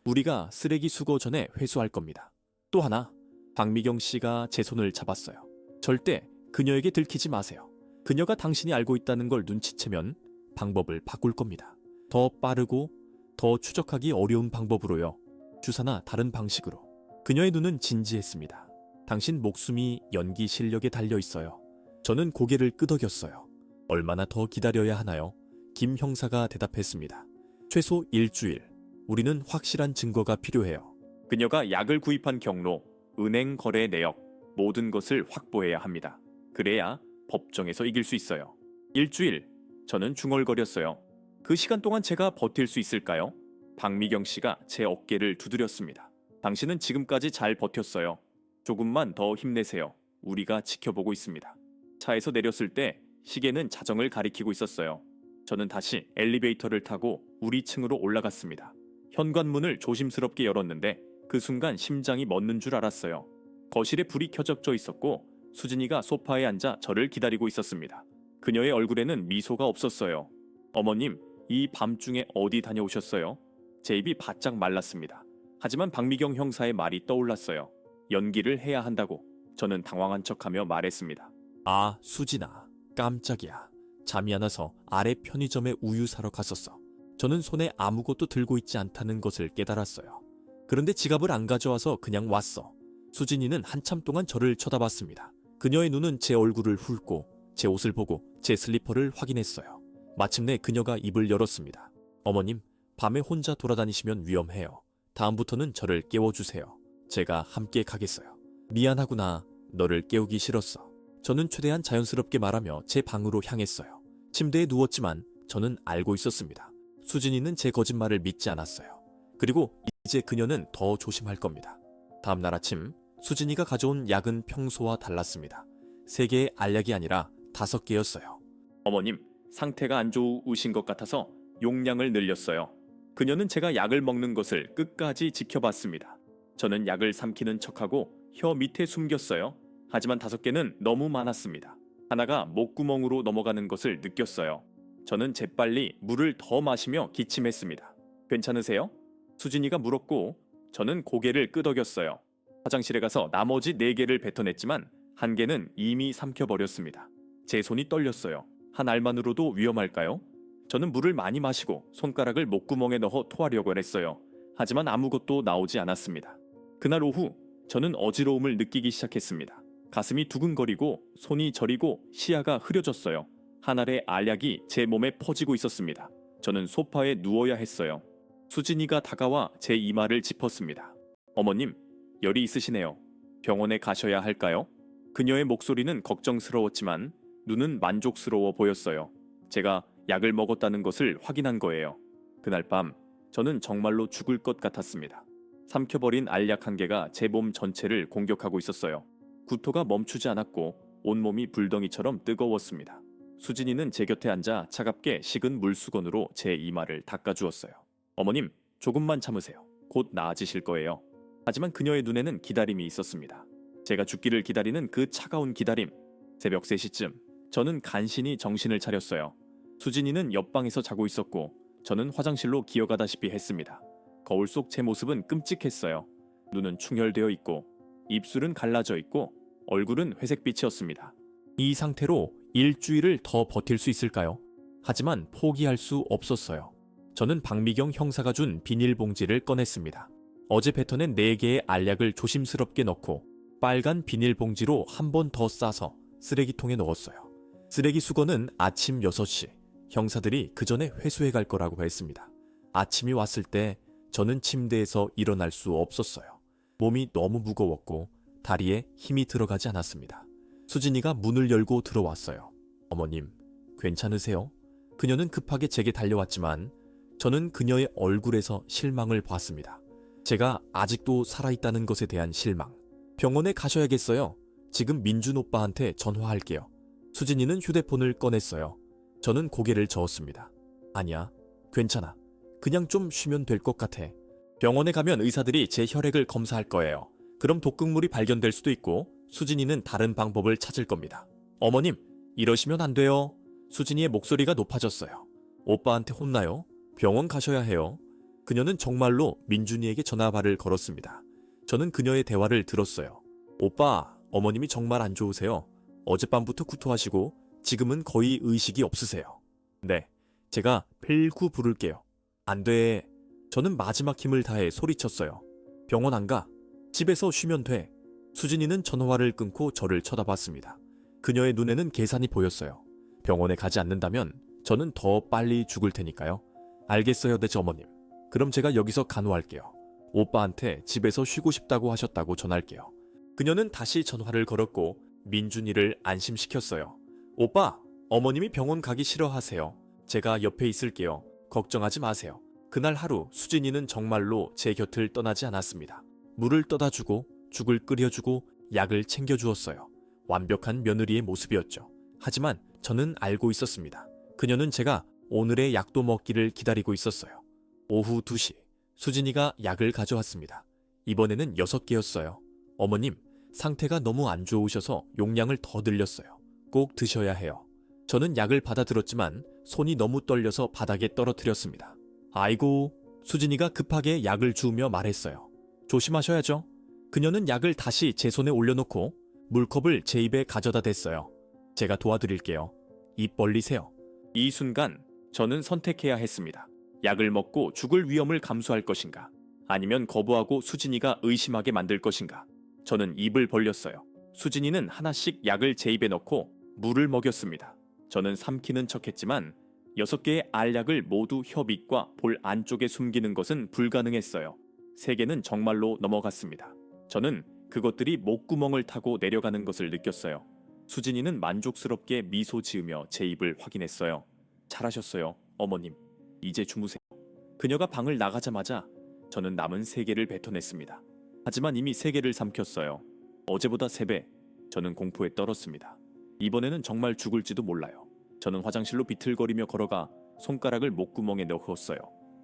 우리가 쓰레기 수거 전에 회수할 겁니다. 또 하나, 박미경 씨가 제 손을 잡았어요. 절대 그녀에게 들키지 마세요. 그녀가 당신이 알고 있다는 걸 눈치채면 방법을 바꿀 겁니다. 더 빠르고 더 추적하기 어려운 방법으로요. 주사나 다른 방식으로. 그녀의 눈은 진지했습니다. 당신 목숨이 연기 실력에 달려 있어요. 저는 고개를 끄덕였어요. 얼마나 더 기다려야 하나요? 김 형사가 대답했습니다. 최소 일주일. 우리는 확실한 증거가 필요해요. 그녀가 약을 구입한 경로, 은행 거래 내역, 모든 것을 확보해야 합니다. 그래야 법정에서 이길 수 있어요. 일주일. 저는 중얼거렸어요. 그 시간 동안 제가 버틸 수 있을까요? 박미경 씨가 제 어깨를 두드렸습니다. 당신은 지금까지 잘 버텼어요. 조금만 더 힘내세요. 우리가 지켜보고 있습니다. 차에서 내렸을 때 시계는 자정을 가리키고 있었어요. 저는 다시 엘리베이터를 타고 우리 층으로 올라갔습니다. 현관문을 조심스럽게 열었는데 그 순간 심장이 멎는 줄 알았어요. 거실에 불이 켜져 있었고 수진이가 소파에 앉아 저를 기다리고 있었습니다. 그녀의 얼굴에는 미소가 없었어요. 어머님, 이 밤중에 어디 다녀오셨어요? 제 입이 바짝 말랐습니다. 하지만 박미경 형사의 말이 떠올랐어요. 연기를 해야 한다고. 저는 당황한 척하며 말했습니다. 아, 수진아. 깜짝이야. 잠이 안 와서 아래 편의점에 우유 사러 갔었어. 저는 손에 아무것도 들고 있지 않다는 것을 깨달았어요. 그런데 지갑을 안 가져와서 그냥 왔어. 수진이는 한참 동안 저를 쳐다봤습니다. 그녀의 눈은 제 얼굴을 훑고 제 옷을 보고 제 슬리퍼를 확인했어요. 마침내 그녀가 입을 열었습니다. 어머님, 밤에 혼자 돌아다니시면 위험해요. 다음부터는 저를 깨워주세요. 제가 함께 가겠어요. 미안하구나. 너를 깨우기 싫었어. 저는 최대한 자연스럽게 말하며 제 방으로 향했어요. 침대에 누웠지만 저는 알고 있었습니다. 수진이는 제 거짓말을 믿지 않았어요. 그리고 이제 그녀는 더 조심할 겁니다. 다음 날 아침, 수진이가 가져온 약은 평소와 달랐습니다. 3개의 알약이 아니라 5개였어요. 어머님, 상태가 안 좋으신 것 같아서 용량을 늘렸어요. 그녀는 제가 약을 먹는 것을 끝까지 지켜봤습니다. 저는 약을 삼키는 척하고 혀 밑에 숨겼어요. 하지만 5개는 너무 많았습니다. 하나가 목구멍으로 넘어가는 것을 느꼈어요. 저는 재빨리 물을 더 마시며 기침했습니다. 괜찮으세요? 수진이가 물었고 저는 고개를 끄덕였어요. 화장실에 가서 나머지 4개를 뱉어냈지만 1개는 이미 삼켜버렸습니다. 제 손이 떨렸어요. 한 알만으로도 위험할까요? 저는 물을 많이 마시고 손가락을 목구멍에 넣어 토하려고 했어요. 하지만 아무것도 나오지 않았습니다. 그날 오후 저는 어지러움을 느끼기 시작했습니다. 가슴이 두근거리고 손이 저리고 시야가 흐려졌어요. 한 알의 알약이 제 몸에 퍼지고 있었습니다. 저는 소파에 누워야 했어요. 수진이가 다가와 제 이마를 짚었습니다. 어머님, 열이 있으시네요. 병원에 가셔야 할까요? 그녀의 목소리는 걱정스러웠지만 눈은 만족스러워 보였어요. 제가 약을 먹었다는 것을 확인한 거예요. 그날 밤 저는 정말로 죽을 것 같았습니다. 삼켜버린 알약 1개가 제 몸 전체를 공격하고 있었어요. 구토가 멈추지 않았고 온몸이 불덩이처럼 뜨거웠습니다. 수진이는 제 곁에 앉아 차갑게 식은 물수건으로 제 이마를 닦아주었어요. 어머님, 조금만 참으세요. 곧 나아지실 거예요. 하지만 그녀의 눈에는 기다림이 있었습니다. 제가 죽기를 기다리는 그 차가운 기다림. 새벽 3시쯤 저는 간신히 정신을 차렸어요. 수진이는 옆방에서 자고 있었고 저는 화장실로 기어가다시피 했습니다. 거울 속 제 모습은 끔찍했어요. 눈은 충혈되어 있고 입술은 갈라져 있고 얼굴은 회색빛이었습니다. 이 상태로 일주일을 더 버틸 수 있을까요? 하지만 포기할 수 없었어요. 저는 박미경 형사가 준 비닐봉지를 꺼냈습니다. 어제 뱉어낸 4개의 알약을 조심스럽게 넣고 빨간 비닐봉지로 한 번 더 싸서 쓰레기통에 넣었어요. 쓰레기 수거는 아침 6시. 형사들이 그 전에 회수해 갈 거라고 했습니다. 아침이 왔을 때 저는 침대에서 일어날 수 없었어요. 몸이 너무 무거웠고 다리에 힘이 들어가지 않았습니다. 수진이가 문을 열고 들어왔어요. 어머님, 괜찮으세요? 그녀는 급하게 제게 달려왔지만 저는 그녀의 얼굴에서 실망을 봤습니다. 제가 아직도 살아있다는 것에 대한 실망. 병원에 가셔야겠어요. 지금 민준 오빠한테 전화할게요. 수진이는 휴대폰을 꺼냈어요. 저는 고개를 저었습니다. 아니야, 괜찮아. 그냥 좀 쉬면 될 것 같아. 병원에 가면 의사들이 제 혈액을 검사할 거예요. 그럼 독극물이 발견될 수도 있고 수진이는 다른 방법을 찾을 겁니다. 어머님, 이러시면 안 돼요. 수진이의 목소리가 높아졌어요. 오빠한테 혼나요? 병원 가셔야 해요. 그녀는 정말로 민준이에게 전화발을 걸었습니다. 저는 그녀의 대화를 들었어요. 오빠, 어머님이 정말 안 좋으세요. 어젯밤부터 구토하시고 지금은 거의 의식이 없으세요. 네, 제가 119 부를게요. 안 돼. 저는 마지막 힘을 다해 소리쳤어요. 병원 안 가. 집에서 쉬면 돼. 수진이는 전화를 끊고 저를 쳐다봤습니다. 그녀의 눈에는 계산이 보였어요. 병원에 가지 않는다면 저는 더 빨리 죽을 테니까요. 알겠어요, 대체 어머님. 그럼 제가 여기서 간호할게요. 오빠한테 집에서 쉬고 싶다고 하셨다고 전할게요. 그녀는 다시 전화를 걸었고 민준이를 안심시켰어요. 오빠, 어머님이 병원 가기 싫어하세요. 제가 옆에 있을게요. 걱정하지 마세요. 그날 하루 수진이는 정말로 제 곁을 떠나지 않았습니다. 물을 떠다주고 죽을 끓여주고 약을 챙겨주었어요. 완벽한 며느리의 모습이었죠. 하지만 저는 알고 있었습니다. 그녀는 제가 오늘의 약도 먹기를 기다리고 있었어요. 오후 2시 수진이가 약을 가져왔습니다. 이번에는 6개였어요. 어머님, 상태가 너무 안 좋으셔서 용량을 더 늘렸어요. 꼭 드셔야 해요. 저는 약을 받아들었지만 손이 너무 떨려서 바닥에 떨어뜨렸습니다. 아이고, 수진이가 급하게 약을 주우며 말했어요. 조심하셔야죠. 그녀는 약을 다시 제 손에 올려놓고 물컵을 제 입에 가져다 댔어요. 제가 도와드릴게요. 입 벌리세요. 이 순간 저는 선택해야 했습니다. 약을 먹고 죽을 위험을 감수할 것인가? 아니면 거부하고 수진이가 의심하게 만들 것인가? 저는 입을 벌렸어요. 수진이는 하나씩 약을 제 입에 넣고 물을 먹였습니다. 저는 삼키는 척했지만 6개의 알약을 모두 혀 밑과 볼 안쪽에 숨기는 것은 불가능했어요. 3개는 정말로 넘어갔습니다. 저는 그것들이 목구멍을 타고 내려가는 것을 느꼈어요. 수진이는 만족스럽게 미소 지으며 제 입을 확인했어요. 잘하셨어요, 어머님. 이제 주무세요. 그녀가 방을 나가자마자 저는 남은 3개를 뱉어냈습니다. 하지만 이미 3개를 삼켰어요. 어제보다 3배. 저는 공포에 떨었습니다. 이번에는 정말 죽을지도 몰라요. 저는 화장실로 비틀거리며 걸어가 손가락을 목구멍에 넣었어요.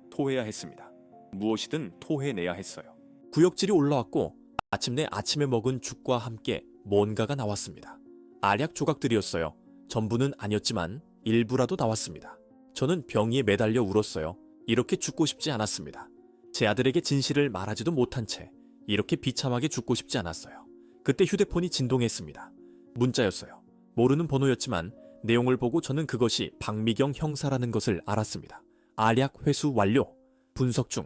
토해야 했습니다. 무엇이든 토해내야 했어요. 구역질이 올라왔고 마침내 아침에 먹은 죽과 함께 뭔가가 나왔습니다. 알약 조각들이었어요. 전부는 아니었지만 일부라도 나왔습니다. 저는 병이에 매달려 울었어요. 이렇게 죽고 싶지 않았습니다. 제 아들에게 진실을 말하지도 못한 채 이렇게 비참하게 죽고 싶지 않았어요. 그때 휴대폰이 진동했습니다. 문자였어요. 모르는 번호였지만 내용을 보고 저는 그것이 박미경 형사라는 것을 알았습니다. 알약 회수 완료. 분석 중.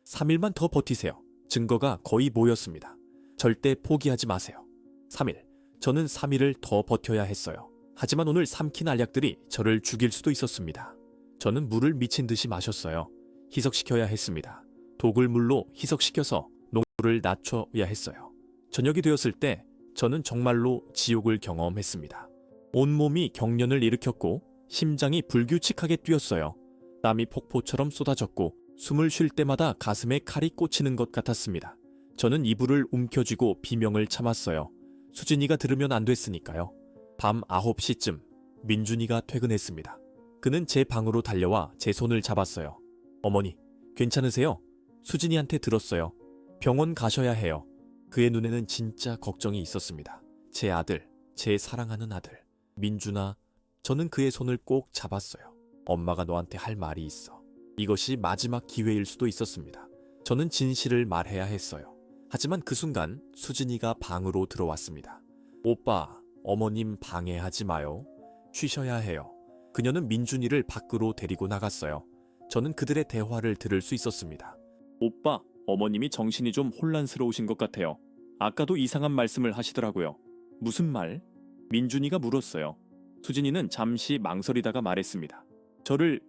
3일만 더 버티세요. 증거가 거의 모였습니다. 절대 포기하지 마세요. 3일. 저는 3일을 더 버텨야 했어요. 하지만 오늘 삼킨 알약들이 저를 죽일 수도 있었습니다. 저는 물을 미친 듯이 마셨어요. 희석시켜야 했습니다. 독을 물로 희석시켜서 농도를 낮춰야 했어요. 저녁이 되었을 때 저는 정말로 지옥을 경험했습니다. 온몸이 경련을 일으켰고 심장이 불규칙하게 뛰었어요. 땀이 폭포처럼 쏟아졌고 숨을 쉴 때마다 가슴에 칼이 꽂히는 것 같았습니다. 저는 이불을 움켜쥐고 비명을 참았어요. 수진이가 들으면 안 됐으니까요. 밤 9시쯤 민준이가 퇴근했습니다. 그는 제 방으로 달려와 제 손을 잡았어요. 어머니, 괜찮으세요? 수진이한테 들었어요. 병원 가셔야 해요. 그의 눈에는 진짜 걱정이 있었습니다. 제 아들, 제 사랑하는 아들. 민준아, 저는 그의 손을 꼭 잡았어요. 엄마가 너한테 할 말이 있어. 이것이 마지막 기회일 수도 있었습니다. 저는 진실을 말해야 했어요. 하지만 그 순간 수진이가 방으로 들어왔습니다. 오빠, 어머님 방해하지 마요. 쉬셔야 해요. 그녀는 민준이를 밖으로 데리고 나갔어요. 저는 그들의 대화를 들을 수 있었습니다. 오빠, 어머님이 정신이 좀 혼란스러우신 것 같아요. 아까도 이상한 말씀을 하시더라고요. 무슨 말? 민준이가 물었어요. 수진이는 잠시 망설이다가 말했습니다. 저를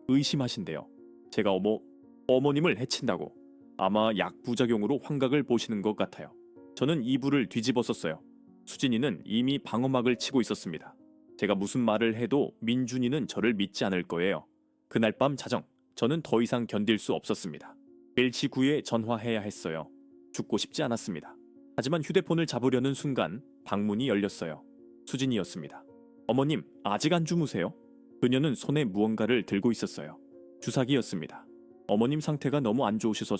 의심하신대요. 제가 어머님을 해친다고. 아마 약 부작용으로 환각을 보시는 것 같아요. 저는 이불을 뒤집었었어요. 수진이는 이미 방어막을 치고 있었습니다. 제가 무슨 말을 해도 민준이는 저를 믿지 않을 거예요. 그날 밤 자정, 저는 더 이상 견딜 수 없었습니다. 벨치구에 전화해야 했어요. 죽고 싶지 않았습니다. 하지만 휴대폰을 잡으려는 순간 방문이 열렸어요. 수진이였습니다. 어머님, 아직 안 주무세요? 그녀는 손에 무언가를 들고 있었어요. 주사기였습니다. 어머님 상태가 너무 안 좋으셔서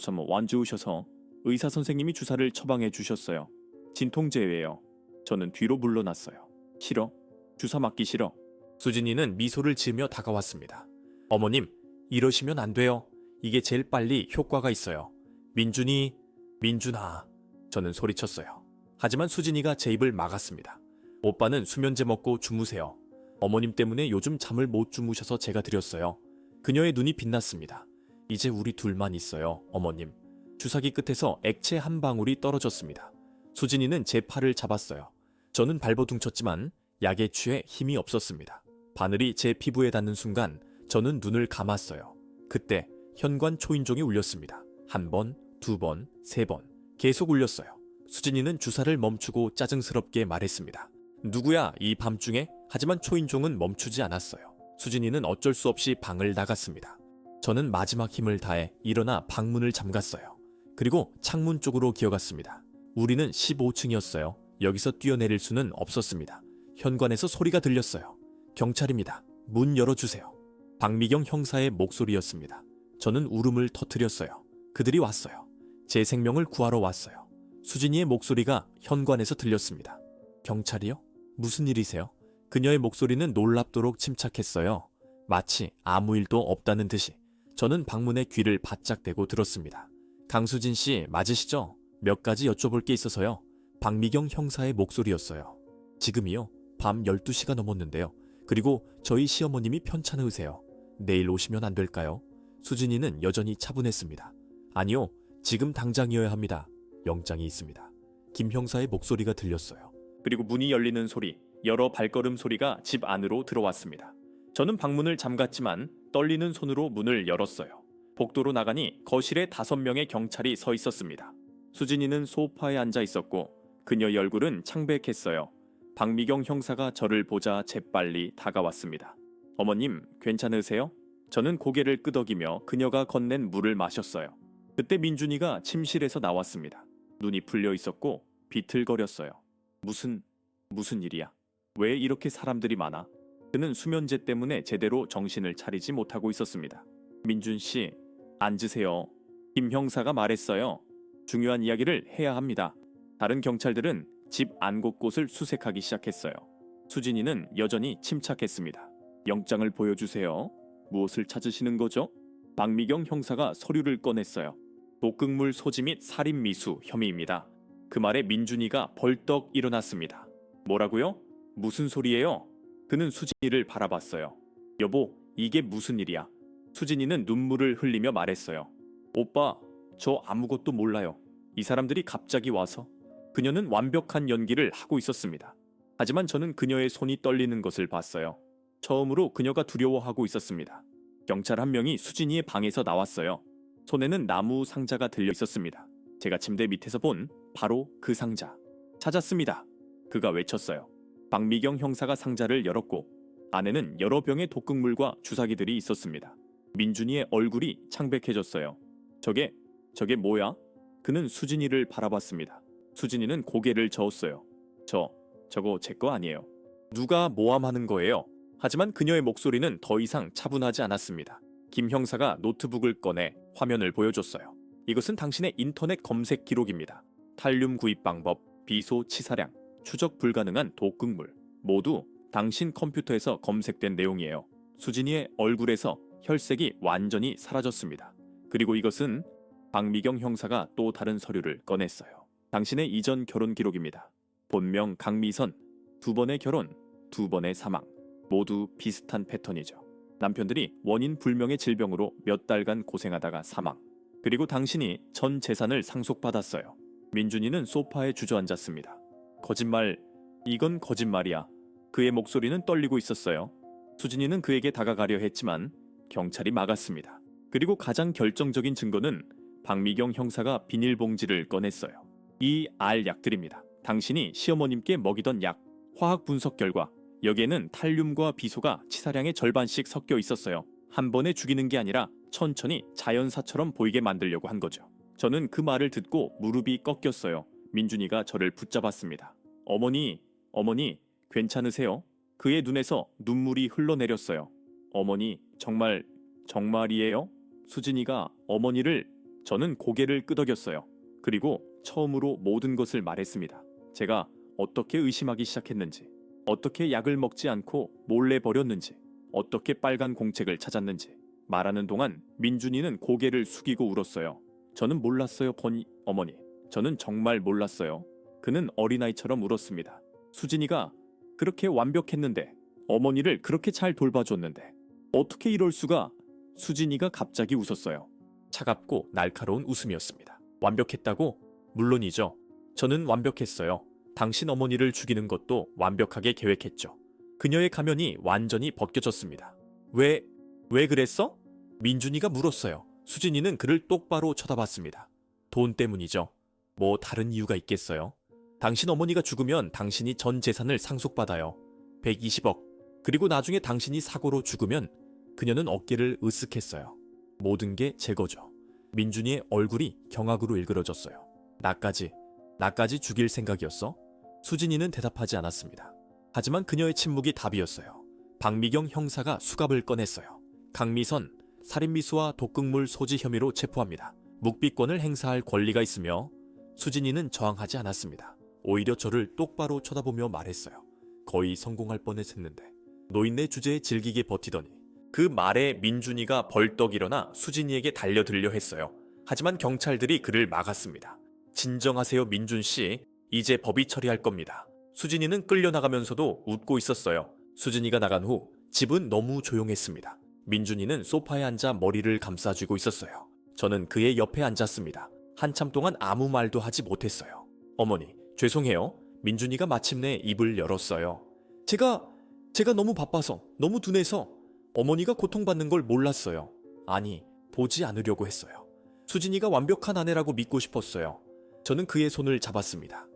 의사 선생님이 주사를 처방해 주셨어요. 진통제예요. 저는 뒤로 물러났어요. 싫어? 주사 맞기 싫어. 수진이는 미소를 지으며 다가왔습니다. 어머님, 이러시면 안 돼요. 이게 제일 빨리 효과가 있어요. 민준아. 저는 소리쳤어요. 하지만 수진이가 제 입을 막았습니다. 오빠는 수면제 먹고 주무세요. 어머님 때문에 요즘 잠을 못 주무셔서 제가 드렸어요. 그녀의 눈이 빛났습니다. 이제 우리 둘만 있어요, 어머님. 주사기 끝에서 액체 한 방울이 떨어졌습니다. 수진이는 제 팔을 잡았어요. 저는 발버둥쳤지만 약에 취해 힘이 없었습니다. 바늘이 제 피부에 닿는 순간 저는 눈을 감았어요. 그때 현관 초인종이 울렸습니다. 1번, 2번, 3번 계속 울렸어요. 수진이는 주사를 멈추고 짜증스럽게 말했습니다. 누구야, 이 밤중에? 하지만 초인종은 멈추지 않았어요. 수진이는 어쩔 수 없이 방을 나갔습니다. 저는 마지막 힘을 다해 일어나 방문을 잠갔어요. 그리고 창문 쪽으로 기어갔습니다. 우리는 15층이었어요. 여기서 뛰어내릴 수는 없었습니다. 현관에서 소리가 들렸어요. 경찰입니다. 문 열어주세요. 박미경 형사의 목소리였습니다. 저는 울음을 터뜨렸어요. 그들이 왔어요. 제 생명을 구하러 왔어요. 수진이의 목소리가 현관에서 들렸습니다. 경찰이요? 무슨 일이세요? 그녀의 목소리는 놀랍도록 침착했어요. 마치 아무 일도 없다는 듯이. 저는 방문에 귀를 바짝 대고 들었습니다. 강수진 씨 맞으시죠? 몇 가지 여쭤볼 게 있어서요. 박미경 형사의 목소리였어요. 지금이요? 밤 12시가 넘었는데요. 그리고 저희 시어머님이 편찮으세요. 내일 오시면 안 될까요? 수진이는 여전히 차분했습니다. 아니요, 지금 당장이어야 합니다. 영장이 있습니다. 김 형사의 목소리가 들렸어요. 그리고 문이 열리는 소리, 여러 발걸음 소리가 집 안으로 들어왔습니다. 저는 방문을 잠갔지만 떨리는 손으로 문을 열었어요. 복도로 나가니 거실에 5명의 경찰이 서 있었습니다. 수진이는 소파에 앉아 있었고 그녀의 얼굴은 창백했어요. 박미경 형사가 저를 보자 재빨리 다가왔습니다. 어머님, 괜찮으세요? 저는 고개를 끄덕이며 그녀가 건넨 물을 마셨어요. 그때 민준이가 침실에서 나왔습니다. 눈이 풀려 있었고 비틀거렸어요. 무슨 일이야? 왜 이렇게 사람들이 많아? 그는 수면제 때문에 제대로 정신을 차리지 못하고 있었습니다. 민준 씨, 앉으세요. 김 형사가 말했어요. 중요한 이야기를 해야 합니다. 다른 경찰들은 집 안 곳곳을 수색하기 시작했어요. 수진이는 여전히 침착했습니다. 영장을 보여주세요. 무엇을 찾으시는 거죠? 박미경 형사가 서류를 꺼냈어요. 독극물 소지 및 살인 미수 혐의입니다. 그 말에 민준이가 벌떡 일어났습니다. 뭐라고요? 무슨 소리예요? 그는 수진이를 바라봤어요. 여보, 이게 무슨 일이야? 수진이는 눈물을 흘리며 말했어요. 오빠, 저 아무것도 몰라요. 이 사람들이 갑자기 와서. 그녀는 완벽한 연기를 하고 있었습니다. 하지만 저는 그녀의 손이 떨리는 것을 봤어요. 처음으로 그녀가 두려워하고 있었습니다. 경찰 한 명이 수진이의 방에서 나왔어요. 손에는 나무 상자가 들려 있었습니다. 제가 침대 밑에서 본 바로 그 상자. 찾았습니다. 그가 외쳤어요. 박미경 형사가 상자를 열었고 안에는 여러 병의 독극물과 주사기들이 있었습니다. 민준이의 얼굴이 창백해졌어요. 저게 뭐야? 그는 수진이를 바라봤습니다. 수진이는 고개를 저었어요. 저거 제 거 아니에요. 누가 모함하는 거예요? 하지만 그녀의 목소리는 더 이상 차분하지 않았습니다. 김 형사가 노트북을 꺼내 화면을 보여줬어요. 이것은 당신의 인터넷 검색 기록입니다. 탈륨 구입 방법, 비소 치사량, 추적 불가능한 독극물 모두 당신 컴퓨터에서 검색된 내용이에요. 수진이의 얼굴에서 혈색이 완전히 사라졌습니다. 그리고 이것은 박미경 형사가 또 다른 서류를 꺼냈어요. 당신의 이전 결혼 기록입니다. 본명 강미선, 2번의 결혼, 2번의 사망. 모두 비슷한 패턴이죠. 남편들이 원인 불명의 질병으로 몇 달간 고생하다가 사망. 그리고 당신이 전 재산을 상속받았어요. 민준이는 소파에 주저앉았습니다. 거짓말, 이건 거짓말이야. 그의 목소리는 떨리고 있었어요. 수진이는 그에게 다가가려 했지만 경찰이 막았습니다. 그리고 가장 결정적인 증거는 박미경 형사가 비닐봉지를 꺼냈어요. 이 알약들입니다. 당신이 시어머님께 먹이던 약, 화학 분석 결과 여기에는 탈륨과 비소가 치사량의 절반씩 섞여 있었어요. 한 번에 죽이는 게 아니라 천천히 자연사처럼 보이게 만들려고 한 거죠. 저는 그 말을 듣고 무릎이 꺾였어요. 민준이가 저를 붙잡았습니다. 어머니, 괜찮으세요? 그의 눈에서 눈물이 흘러내렸어요. 어머니, 정말이에요? 수진이가 저는 고개를 끄덕였어요. 그리고 처음으로 모든 것을 말했습니다. 제가 어떻게 의심하기 시작했는지, 어떻게 약을 먹지 않고 몰래 버렸는지, 어떻게 빨간 공책을 찾았는지. 말하는 동안 민준이는 고개를 숙이고 울었어요. 저는 몰랐어요, 어머니. 저는 정말 몰랐어요. 그는 어린아이처럼 울었습니다. 수진이가 그렇게 완벽했는데, 어머니를 그렇게 잘 돌봐줬는데 어떻게 이럴 수가? 수진이가 갑자기 웃었어요. 차갑고 날카로운 웃음이었습니다. 완벽했다고? 물론이죠. 저는 완벽했어요. 당신 어머니를 죽이는 것도 완벽하게 계획했죠. 그녀의 가면이 완전히 벗겨졌습니다. 왜 그랬어? 민준이가 물었어요. 수진이는 그를 똑바로 쳐다봤습니다. 돈 때문이죠. 뭐 다른 이유가 있겠어요? 당신 어머니가 죽으면 당신이 전 재산을 상속받아요. 120억. 그리고 나중에 당신이 사고로 죽으면 그녀는 어깨를 으쓱했어요. 모든 게 제 거죠. 민준이의 얼굴이 경악으로 일그러졌어요. 나까지 죽일 생각이었어? 수진이는 대답하지 않았습니다. 하지만 그녀의 침묵이 답이었어요. 박미경 형사가 수갑을 꺼냈어요. 강미선, 살인미수와 독극물 소지 혐의로 체포합니다. 묵비권을 행사할 권리가 있으며 수진이는 저항하지 않았습니다. 오히려 저를 똑바로 쳐다보며 말했어요. 거의 성공할 뻔했는데. 노인네 주제에 질기게 버티더니 그 말에 민준이가 벌떡 일어나 수진이에게 달려들려 했어요. 하지만 경찰들이 그를 막았습니다. 진정하세요, 민준 씨. 이제 법이 처리할 겁니다. 수진이는 끌려나가면서도 웃고 있었어요. 수진이가 나간 후 집은 너무 조용했습니다. 민준이는 소파에 앉아 머리를 감싸쥐고 있었어요. 저는 그의 옆에 앉았습니다. 한참 동안 아무 말도 하지 못했어요. 어머니, 죄송해요. 민준이가 마침내 입을 열었어요. 제가 너무 바빠서, 너무 둔해서 어머니가 고통받는 걸 몰랐어요. 아니, 보지 않으려고 했어요. 수진이가 완벽한 아내라고 믿고 싶었어요. 저는 그의 손을 잡았습니다.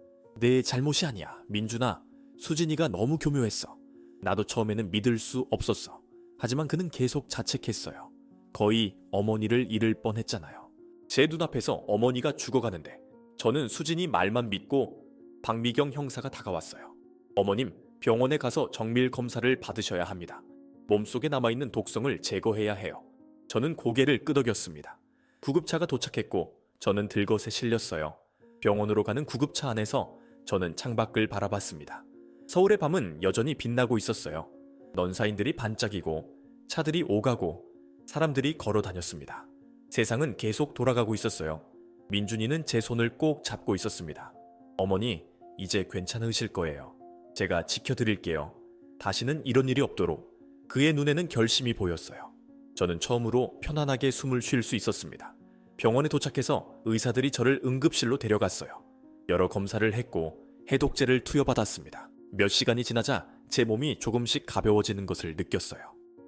내 잘못이 아니야, 민준아. 수진이가 너무 교묘했어. 나도 처음에는 믿을 수 없었어. 하지만 그는 계속 자책했어요. 거의 어머니를 잃을 뻔했잖아요. 제 눈앞에서 어머니가 죽어가는데 저는 수진이 말만 믿고 박미경 형사가 다가왔어요. 어머님, 병원에 가서 정밀 검사를 받으셔야 합니다. 몸속에 남아있는 독성을 제거해야 해요. 저는 고개를 끄덕였습니다. 구급차가 도착했고 저는 들것에 실렸어요. 병원으로 가는 구급차 안에서 저는 창밖을 바라봤습니다. 서울의 밤은 여전히 빛나고 있었어요. 넌사인들이 반짝이고 차들이 오가고 사람들이 걸어 다녔습니다. 세상은 계속 돌아가고 있었어요. 민준이는 제 손을 꼭 잡고 있었습니다. 어머니, 이제 괜찮으실 거예요. 제가 지켜드릴게요. 다시는 이런 일이 없도록. 그의 눈에는 결심이 보였어요. 저는 처음으로 편안하게 숨을 쉴 수 있었습니다. 병원에 도착해서 의사들이 저를 응급실로 데려갔어요. 여러 검사를 했고 해독제를 투여받았습니다. 몇 시간이 지나자 제 몸이 조금씩 가벼워지는 것을 느꼈어요.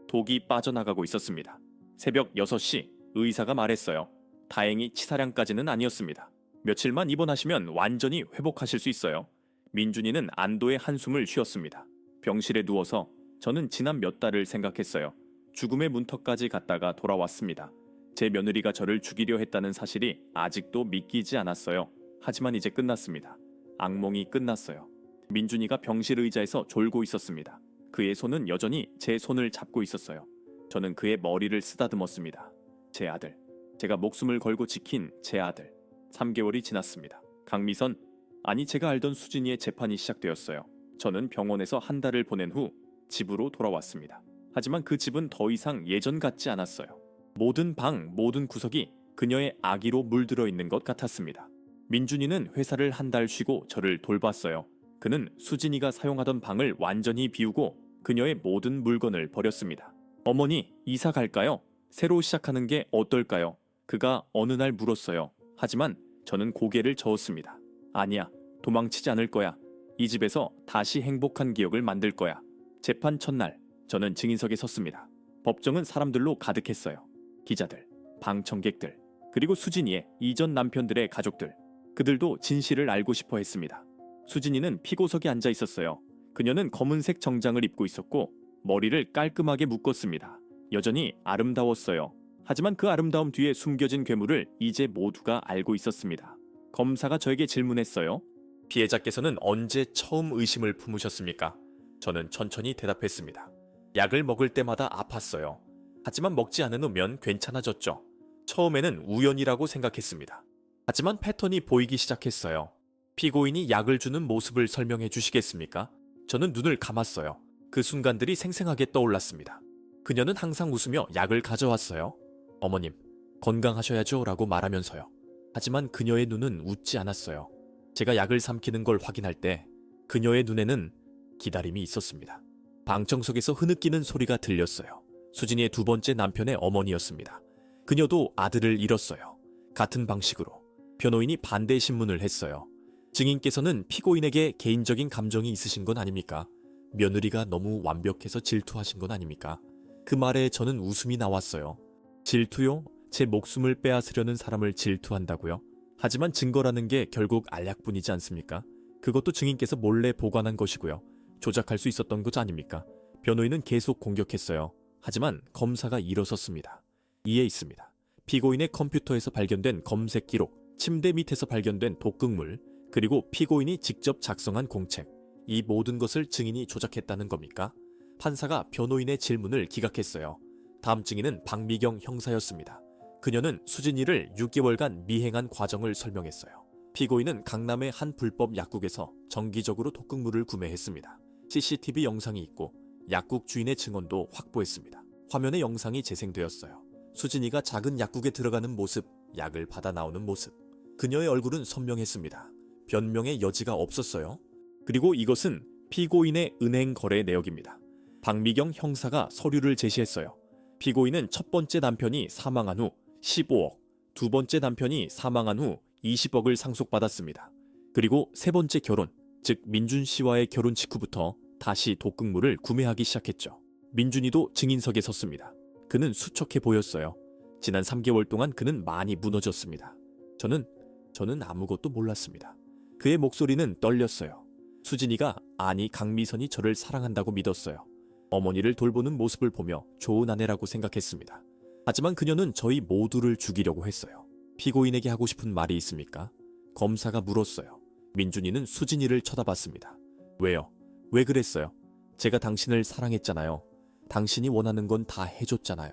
독이 빠져나가고 있었습니다. 새벽 6시 의사가 말했어요. 다행히 치사량까지는 아니었습니다. 며칠만 입원하시면 완전히 회복하실 수 있어요. 민준이는 안도의 한숨을 쉬었습니다. 병실에 누워서 저는 지난 몇 달을 생각했어요. 죽음의 문턱까지 갔다가 돌아왔습니다. 제 며느리가 저를 죽이려 했다는 사실이 아직도 믿기지 않았어요. 하지만 이제 끝났습니다. 악몽이 끝났어요. 민준이가 병실 의자에서 졸고 있었습니다. 그의 손은 여전히 제 손을 잡고 있었어요. 저는 그의 머리를 쓰다듬었습니다. 제 아들. 제가 목숨을 걸고 지킨 제 아들. 3개월이 지났습니다. 강미선, 아니 제가 알던 수진이의 재판이 시작되었어요. 저는 병원에서 한 달을 보낸 후 집으로 돌아왔습니다. 하지만 그 집은 더 이상 예전 같지 않았어요. 모든 방, 모든 구석이 그녀의 아기로 물들어 있는 것 같았습니다. 민준이는 회사를 한 달 쉬고 저를 돌봤어요. 그는 수진이가 사용하던 방을 완전히 비우고 그녀의 모든 물건을 버렸습니다. 어머니, 이사 갈까요? 새로 시작하는 게 어떨까요? 그가 어느 날 물었어요. 하지만 저는 고개를 저었습니다. 아니야, 도망치지 않을 거야. 이 집에서 다시 행복한 기억을 만들 거야. 재판 첫날, 저는 증인석에 섰습니다. 법정은 사람들로 가득했어요. 기자들, 방청객들, 그리고 수진이의 이전 남편들의 가족들. 그들도 진실을 알고 싶어 했습니다. 수진이는 피고석에 앉아 있었어요. 그녀는 검은색 정장을 입고 있었고 머리를 깔끔하게 묶었습니다. 여전히 아름다웠어요. 하지만 그 아름다움 뒤에 숨겨진 괴물을 이제 모두가 알고 있었습니다. 검사가 저에게 질문했어요. 피해자께서는 언제 처음 의심을 품으셨습니까? 저는 천천히 대답했습니다. 약을 먹을 때마다 아팠어요. 하지만 먹지 않으면 괜찮아졌죠. 처음에는 우연이라고 생각했습니다. 하지만 패턴이 보이기 시작했어요. 피고인이 약을 주는 모습을 설명해 주시겠습니까? 저는 눈을 감았어요. 그 순간들이 생생하게 떠올랐습니다. 그녀는 항상 웃으며 약을 가져왔어요. 어머님, 건강하셔야죠 라고 말하면서요. 하지만 그녀의 눈은 웃지 않았어요. 제가 약을 삼키는 걸 확인할 때 그녀의 눈에는 기다림이 있었습니다. 방청석에서 흐느끼는 소리가 들렸어요. 수진이의 두 번째 남편의 어머니였습니다. 그녀도 아들을 잃었어요. 같은 방식으로. 변호인이 반대 신문을 했어요. 증인께서는 피고인에게 개인적인 감정이 있으신 건 아닙니까? 며느리가 너무 완벽해서 질투하신 건 아닙니까? 그 말에 저는 웃음이 나왔어요. 질투요? 제 목숨을 빼앗으려는 사람을 질투한다고요? 하지만 증거라는 게 결국 알약뿐이지 않습니까? 그것도 증인께서 몰래 보관한 것이고요. 조작할 수 있었던 것 아닙니까? 변호인은 계속 공격했어요. 하지만 검사가 일어섰습니다. 이에 있습니다. 피고인의 컴퓨터에서 발견된 검색 기록, 침대 밑에서 발견된 독극물, 그리고 피고인이 직접 작성한 공책. 이 모든 것을 증인이 조작했다는 겁니까? 판사가 변호인의 질문을 기각했어요. 다음 증인은 박미경 형사였습니다. 그녀는 수진이를 6개월간 미행한 과정을 설명했어요. 피고인은 강남의 한 불법 약국에서 정기적으로 독극물을 구매했습니다. CCTV 영상이 있고 약국 주인의 증언도 확보했습니다. 화면에 영상이 재생되었어요. 수진이가 작은 약국에 들어가는 모습, 약을 받아 나오는 모습. 그녀의 얼굴은 선명했습니다. 변명의 여지가 없었어요. 그리고 이것은 피고인의 은행 거래 내역입니다. 박미경 형사가 서류를 제시했어요. 피고인은 첫 번째 남편이 사망한 후 15억, 두 번째 남편이 사망한 후 20억을 상속받았습니다. 그리고 세 번째 결혼, 즉 민준 씨와의 결혼 직후부터 다시 독극물을 구매하기 시작했죠. 민준이도 증인석에 섰습니다. 그는 수척해 보였어요. 지난 3개월 동안 그는 많이 무너졌습니다. 저는 아무것도 몰랐습니다. 그의 목소리는 떨렸어요. 수진이가, 아니 강미선이 저를 사랑한다고 믿었어요. 어머니를 돌보는 모습을 보며 좋은 아내라고 생각했습니다. 하지만 그녀는 저희 모두를 죽이려고 했어요. 피고인에게 하고 싶은 말이 있습니까? 검사가 물었어요. 민준이는 수진이를 쳐다봤습니다. 왜요? 왜 그랬어요? 제가 당신을 사랑했잖아요. 당신이 원하는 건 다 해줬잖아요.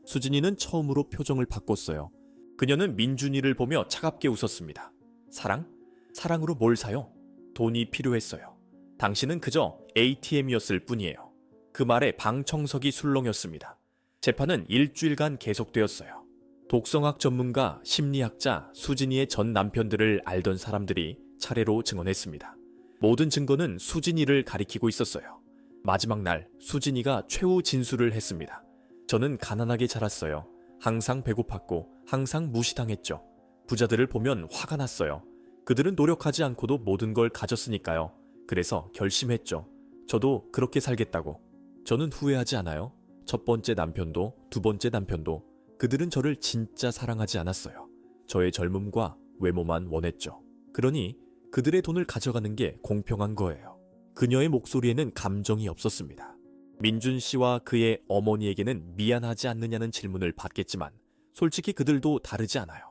수진이는 처음으로 표정을 바꿨어요. 그녀는 민준이를 보며 차갑게 웃었습니다. 사랑? 사랑으로 뭘 사요? 돈이 필요했어요. 당신은 그저 ATM이었을 뿐이에요. 그 말에 방청석이 술렁였습니다. 재판은 일주일간 계속되었어요. 독성학 전문가, 심리학자, 수진이의 전 남편들을 알던 사람들이 차례로 증언했습니다. 모든 증거는 수진이를 가리키고 있었어요. 마지막 날 수진이가 최후 진술을 했습니다. 저는 가난하게 자랐어요. 항상 배고팠고 항상 무시당했죠. 부자들을 보면 화가 났어요. 그들은 노력하지 않고도 모든 걸 가졌으니까요. 그래서 결심했죠. 저도 그렇게 살겠다고. 저는 후회하지 않아요. 첫 번째 남편도 두 번째 남편도 그들은 저를 진짜 사랑하지 않았어요. 저의 젊음과 외모만 원했죠. 그러니 그들의 돈을 가져가는 게 공평한 거예요. 그녀의 목소리에는 감정이 없었습니다. 민준 씨와 그의 어머니에게는 미안하지 않느냐는 질문을 받겠지만 솔직히 그들도 다르지 않아요.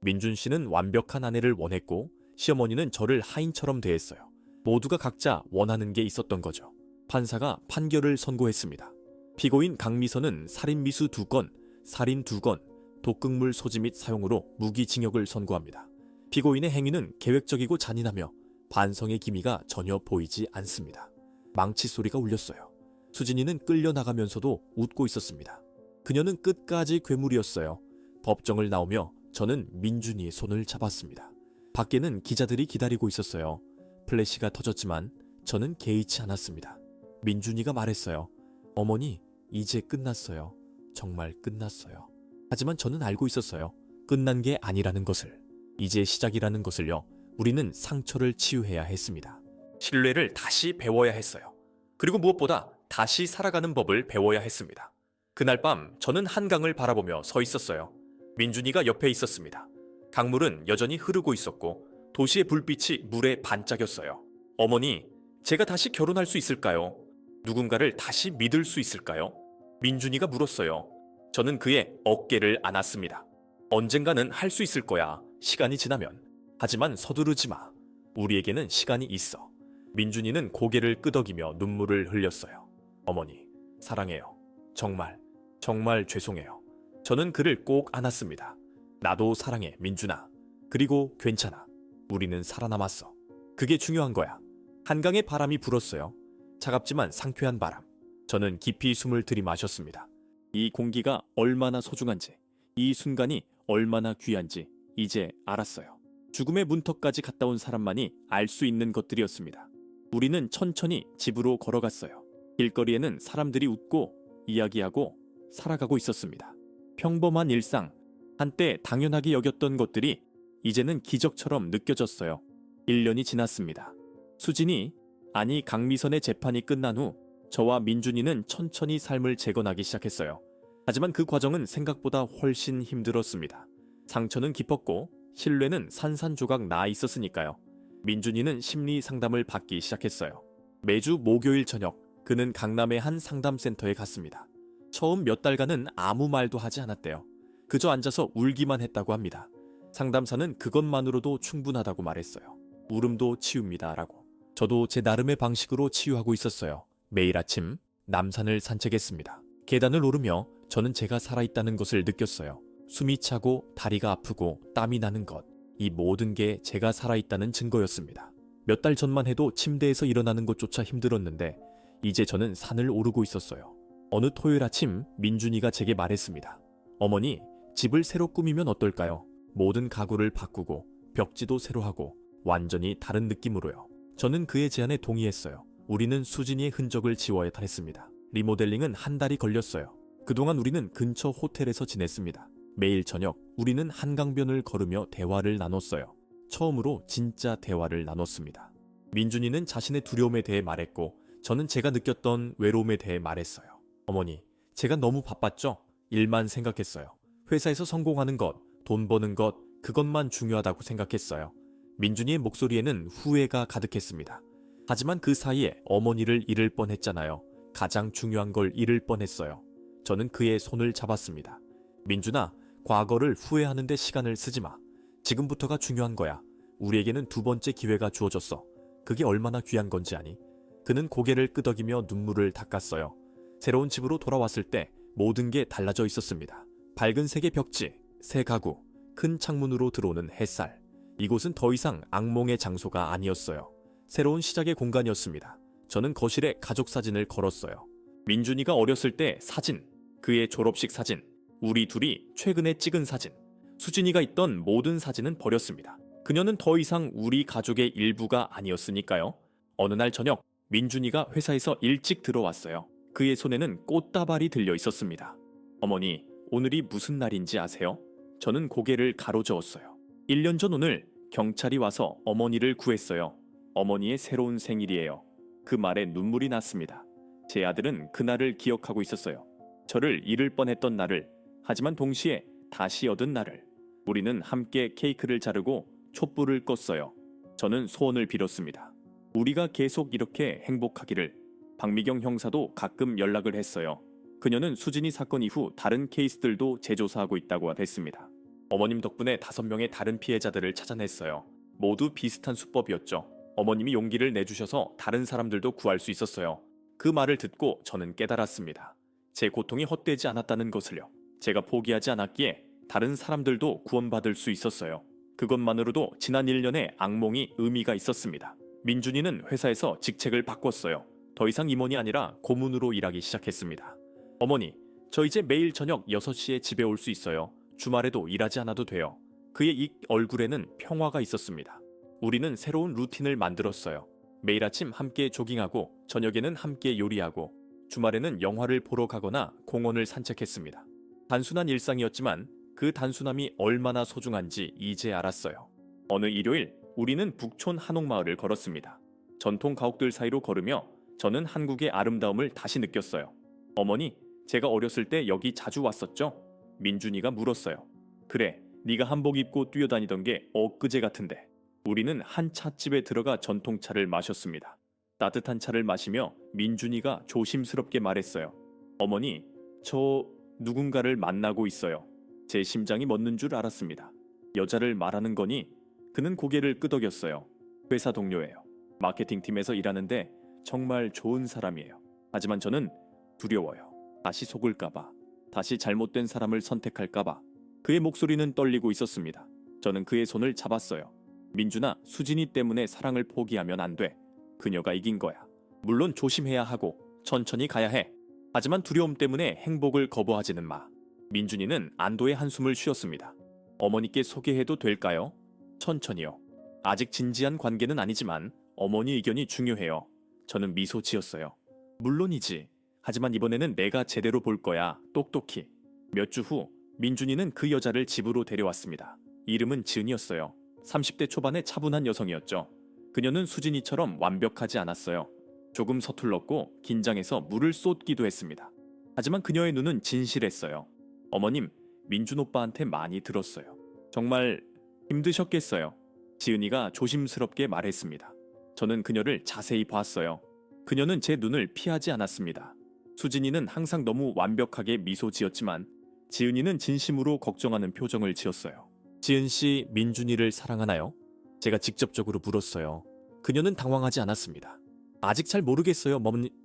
민준 씨는 완벽한 아내를 원했고 시어머니는 저를 하인처럼 대했어요. 모두가 각자 원하는 게 있었던 거죠. 판사가 판결을 선고했습니다. 피고인 강미선은 살인미수 2건, 살인 2건, 독극물 소지 및 사용으로 무기징역을 선고합니다. 피고인의 행위는 계획적이고 잔인하며 반성의 기미가 전혀 보이지 않습니다. 망치 소리가 울렸어요. 수진이는 끌려나가면서도 웃고 있었습니다. 그녀는 끝까지 괴물이었어요. 법정을 나오며 저는 민준이의 손을 잡았습니다. 밖에는 기자들이 기다리고 있었어요. 플래시가 터졌지만 저는 개의치 않았습니다. 민준이가 말했어요. 어머니, 이제 끝났어요. 정말 끝났어요. 하지만 저는 알고 있었어요. 끝난 게 아니라는 것을. 이제 시작이라는 것을요. 우리는 상처를 치유해야 했습니다. 신뢰를 다시 배워야 했어요. 그리고 무엇보다 다시 살아가는 법을 배워야 했습니다. 그날 밤 저는 한강을 바라보며 서 있었어요. 민준이가 옆에 있었습니다. 강물은 여전히 흐르고 있었고 도시의 불빛이 물에 반짝였어요. 어머니, 제가 다시 결혼할 수 있을까요? 누군가를 다시 믿을 수 있을까요? 민준이가 물었어요. 저는 그의 어깨를 안았습니다. 언젠가는 할 수 있을 거야. 시간이 지나면. 하지만 서두르지 마. 우리에게는 시간이 있어. 민준이는 고개를 끄덕이며 눈물을 흘렸어요. 어머니, 사랑해요. 정말 죄송해요. 저는 그를 꼭 안았습니다. 나도 사랑해, 민준아. 그리고 괜찮아. 우리는 살아남았어. 그게 중요한 거야. 한강의 바람이 불었어요. 차갑지만 상쾌한 바람. 저는 깊이 숨을 들이마셨습니다. 이 공기가 얼마나 소중한지, 이 순간이 얼마나 귀한지 이제 알았어요. 죽음의 문턱까지 갔다 온 사람만이 알 수 있는 것들이었습니다. 우리는 천천히 집으로 걸어갔어요. 길거리에는 사람들이 웃고 이야기하고 살아가고 있었습니다. 평범한 일상, 한때 당연하게 여겼던 것들이 이제는 기적처럼 느껴졌어요. 1년이 지났습니다. 수진이, 아니 강미선의 재판이 끝난 후 저와 민준이는 천천히 삶을 재건하기 시작했어요. 하지만 그 과정은 생각보다 훨씬 힘들었습니다. 상처는 깊었고 신뢰는 산산조각 나 있었으니까요. 민준이는 심리 상담을 받기 시작했어요. 매주 목요일 저녁 그는 강남의 한 상담센터에 갔습니다. 처음 몇 달간은 아무 말도 하지 않았대요. 그저 앉아서 울기만 했다고 합니다. 상담사는 그것만으로도 충분하다고 말했어요. 울음도 치유입니다라고. 저도 제 나름의 방식으로 치유하고 있었어요. 매일 아침 남산을 산책했습니다. 계단을 오르며 저는 제가 살아있다는 것을 느꼈어요. 숨이 차고 다리가 아프고 땀이 나는 것, 이 모든 게 제가 살아있다는 증거였습니다. 몇 달 전만 해도 침대에서 일어나는 것조차 힘들었는데 이제 저는 산을 오르고 있었어요. 어느 토요일 아침 민준이가 제게 말했습니다. 어머니, 집을 새로 꾸미면 어떨까요? 모든 가구를 바꾸고 벽지도 새로 하고 완전히 다른 느낌으로요. 저는 그의 제안에 동의했어요. 우리는 수진이의 흔적을 지워야 했습니다. 리모델링은 한 달이 걸렸어요. 그동안 우리는 근처 호텔에서 지냈습니다. 매일 저녁 우리는 한강변을 걸으며 대화를 나눴어요. 처음으로 진짜 대화를 나눴습니다. 민준이는 자신의 두려움에 대해 말했고 저는 제가 느꼈던 외로움에 대해 말했어요. 어머니, 제가 너무 바빴죠? 일만 생각했어요. 회사에서 성공하는 것, 돈 버는 것, 그것만 중요하다고 생각했어요. 민준이의 목소리에는 후회가 가득했습니다. 하지만 그 사이에 어머니를 잃을 뻔했잖아요. 가장 중요한 걸 잃을 뻔했어요. 저는 그의 손을 잡았습니다. 민준아, 과거를 후회하는데 시간을 쓰지 마. 지금부터가 중요한 거야. 우리에게는 두 번째 기회가 주어졌어. 그게 얼마나 귀한 건지 아니? 그는 고개를 끄덕이며 눈물을 닦았어요. 새로운 집으로 돌아왔을 때 모든 게 달라져 있었습니다. 밝은 색의 벽지, 새 가구, 큰 창문으로 들어오는 햇살. 이곳은 더 이상 악몽의 장소가 아니었어요. 새로운 시작의 공간이었습니다. 저는 거실에 가족 사진을 걸었어요. 민준이가 어렸을 때 사진, 그의 졸업식 사진, 우리 둘이 최근에 찍은 사진, 수진이가 있던 모든 사진은 버렸습니다. 그녀는 더 이상 우리 가족의 일부가 아니었으니까요. 어느 날 저녁, 민준이가 회사에서 일찍 들어왔어요. 그의 손에는 꽃다발이 들려 있었습니다. 어머니, 오늘이 무슨 날인지 아세요? 저는 고개를 가로저었어요. 1년 전 오늘 경찰이 와서 어머니를 구했어요. 어머니의 새로운 생일이에요. 그 말에 눈물이 났습니다. 제 아들은 그날을 기억하고 있었어요. 저를 잃을 뻔했던 날을, 하지만 동시에 다시 얻은 날을. 우리는 함께 케이크를 자르고 촛불을 껐어요. 저는 소원을 빌었습니다. 우리가 계속 이렇게 행복하기를. 박미경 형사도 가끔 연락을 했어요. 그녀는 수진이 사건 이후 다른 케이스들도 재조사하고 있다고 했습니다. 어머님 덕분에 5명의 다른 피해자들을 찾아냈어요. 모두 비슷한 수법이었죠. 어머님이 용기를 내주셔서 다른 사람들도 구할 수 있었어요. 그 말을 듣고 저는 깨달았습니다. 제 고통이 헛되지 않았다는 것을요. 제가 포기하지 않았기에 다른 사람들도 구원받을 수 있었어요. 그것만으로도 지난 1년의 악몽이 의미가 있었습니다. 민준이는 회사에서 직책을 바꿨어요. 더 이상 임원이 아니라 고문으로 일하기 시작했습니다. 어머니, 저 이제 매일 저녁 6시에 집에 올 수 있어요. 주말에도 일하지 않아도 돼요. 그의 이 얼굴에는 평화가 있었습니다. 우리는 새로운 루틴을 만들었어요. 매일 아침 함께 조깅하고 저녁에는 함께 요리하고 주말에는 영화를 보러 가거나 공원을 산책했습니다. 단순한 일상이었지만 그 단순함이 얼마나 소중한지 이제 알았어요. 어느 일요일 우리는 북촌 한옥마을을 걸었습니다. 전통 가옥들 사이로 걸으며 저는 한국의 아름다움을 다시 느꼈어요. 어머니, 제가 어렸을 때 여기 자주 왔었죠? 민준이가 물었어요. 그래, 네가 한복 입고 뛰어다니던 게 엊그제 같은데. 우리는 한 찻집에 들어가 전통차를 마셨습니다. 따뜻한 차를 마시며 민준이가 조심스럽게 말했어요. 어머니, 저 누군가를 만나고 있어요. 제 심장이 멎는 줄 알았습니다. 여자를 말하는 거니? 그는 고개를 끄덕였어요. 회사 동료예요. 마케팅팀에서 일하는데 정말 좋은 사람이에요. 하지만 저는 두려워요. 다시 속을까봐. 다시 잘못된 사람을 선택할까봐. 그의 목소리는 떨리고 있었습니다. 저는 그의 손을 잡았어요. 민준아, 수진이 때문에 사랑을 포기하면 안 돼. 그녀가 이긴 거야. 물론 조심해야 하고 천천히 가야 해. 하지만 두려움 때문에 행복을 거부하지는 마. 민준이는 안도의 한숨을 쉬었습니다. 어머니께 소개해도 될까요? 천천히요. 아직 진지한 관계는 아니지만 어머니 의견이 중요해요. 저는 미소 지었어요. 물론이지. 하지만 이번에는 내가 제대로 볼 거야. 똑똑히. 몇 주 후 민준이는 그 여자를 집으로 데려왔습니다. 이름은 지은이었어요. 30대 초반의 차분한 여성이었죠. 그녀는 수진이처럼 완벽하지 않았어요. 조금 서툴렀고 긴장해서 물을 쏟기도 했습니다. 하지만 그녀의 눈은 진실했어요. 어머님, 민준 오빠한테 많이 들었어요. 정말 힘드셨겠어요. 지은이가 조심스럽게 말했습니다. 저는 그녀를 자세히 봤어요. 그녀는 제 눈을 피하지 않았습니다. 수진이는 항상 너무 완벽하게 미소 지었지만 지은이는 진심으로 걱정하는 표정을 지었어요. 지은 씨, 민준이를 사랑하나요? 제가 직접적으로 물었어요. 그녀는 당황하지 않았습니다. 아직 잘 모르겠어요,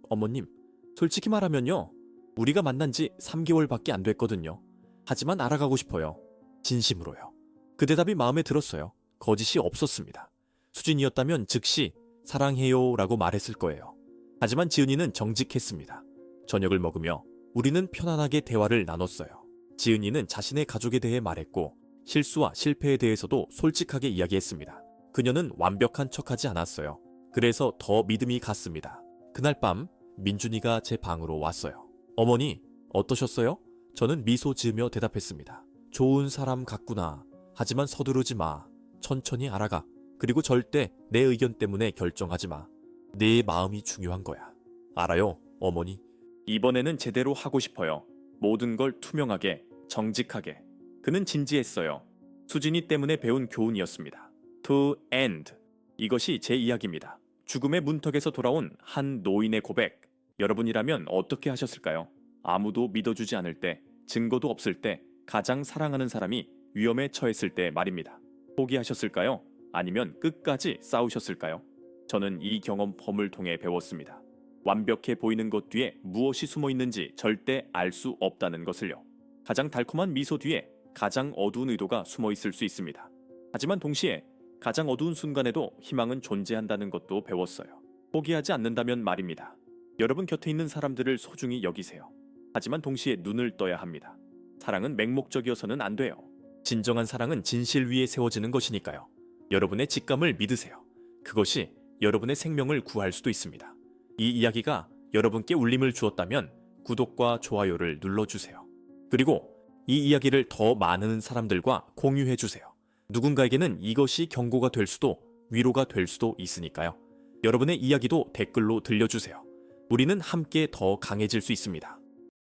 어머님. 솔직히 말하면요. 우리가 만난 지 3개월밖에 안 됐거든요. 하지만 알아가고 싶어요. 진심으로요. 그 대답이 마음에 들었어요. 거짓이 없었습니다. 수진이었다면 즉시 사랑해요 라고 말했을 거예요. 하지만 지은이는 정직했습니다. 저녁을 먹으며 우리는 편안하게 대화를 나눴어요. 지은이는 자신의 가족에 대해 말했고 실수와 실패에 대해서도 솔직하게 이야기했습니다. 그녀는 완벽한 척하지 않았어요. 그래서 더 믿음이 갔습니다. 그날 밤 민준이가 제 방으로 왔어요. 어머니, 어떠셨어요? 저는 미소 지으며 대답했습니다. 좋은 사람 같구나. 하지만 서두르지 마. 천천히 알아가. 그리고 절대 내 의견 때문에 결정하지 마. 내 마음이 중요한 거야. 알아요, 어머니. 이번에는 제대로 하고 싶어요. 모든 걸 투명하게, 정직하게. 그는 진지했어요. 수진이 때문에 배운 교훈이었습니다. To end. 이것이 제 이야기입니다. 죽음의 문턱에서 돌아온 한 노인의 고백. 여러분이라면 어떻게 하셨을까요? 아무도 믿어주지 않을 때, 증거도 없을 때, 가장 사랑하는 사람이 위험에 처했을 때 말입니다. 포기하셨을까요? 아니면 끝까지 싸우셨을까요? 저는 이 경험범을 통해 배웠습니다. 완벽해 보이는 것 뒤에 무엇이 숨어 있는지 절대 알 수 없다는 것을요. 가장 달콤한 미소 뒤에 가장 어두운 의도가 숨어 있을 수 있습니다. 하지만 동시에 가장 어두운 순간에도 희망은 존재한다는 것도 배웠어요. 포기하지 않는다면 말입니다. 여러분 곁에 있는 사람들을 소중히 여기세요. 하지만 동시에 눈을 떠야 합니다. 사랑은 맹목적이어서는 안 돼요. 진정한 사랑은 진실 위에 세워지는 것이니까요. 여러분의 직감을 믿으세요. 그것이 여러분의 생명을 구할 수도 있습니다. 이 이야기가 여러분께 울림을 주었다면 구독과 좋아요를 눌러주세요. 그리고 이 이야기를 더 많은 사람들과 공유해주세요. 누군가에게는 이것이 경고가 될 수도 위로가 될 수도 있으니까요. 여러분의 이야기도 댓글로 들려주세요. 우리는 함께 더 강해질 수 있습니다.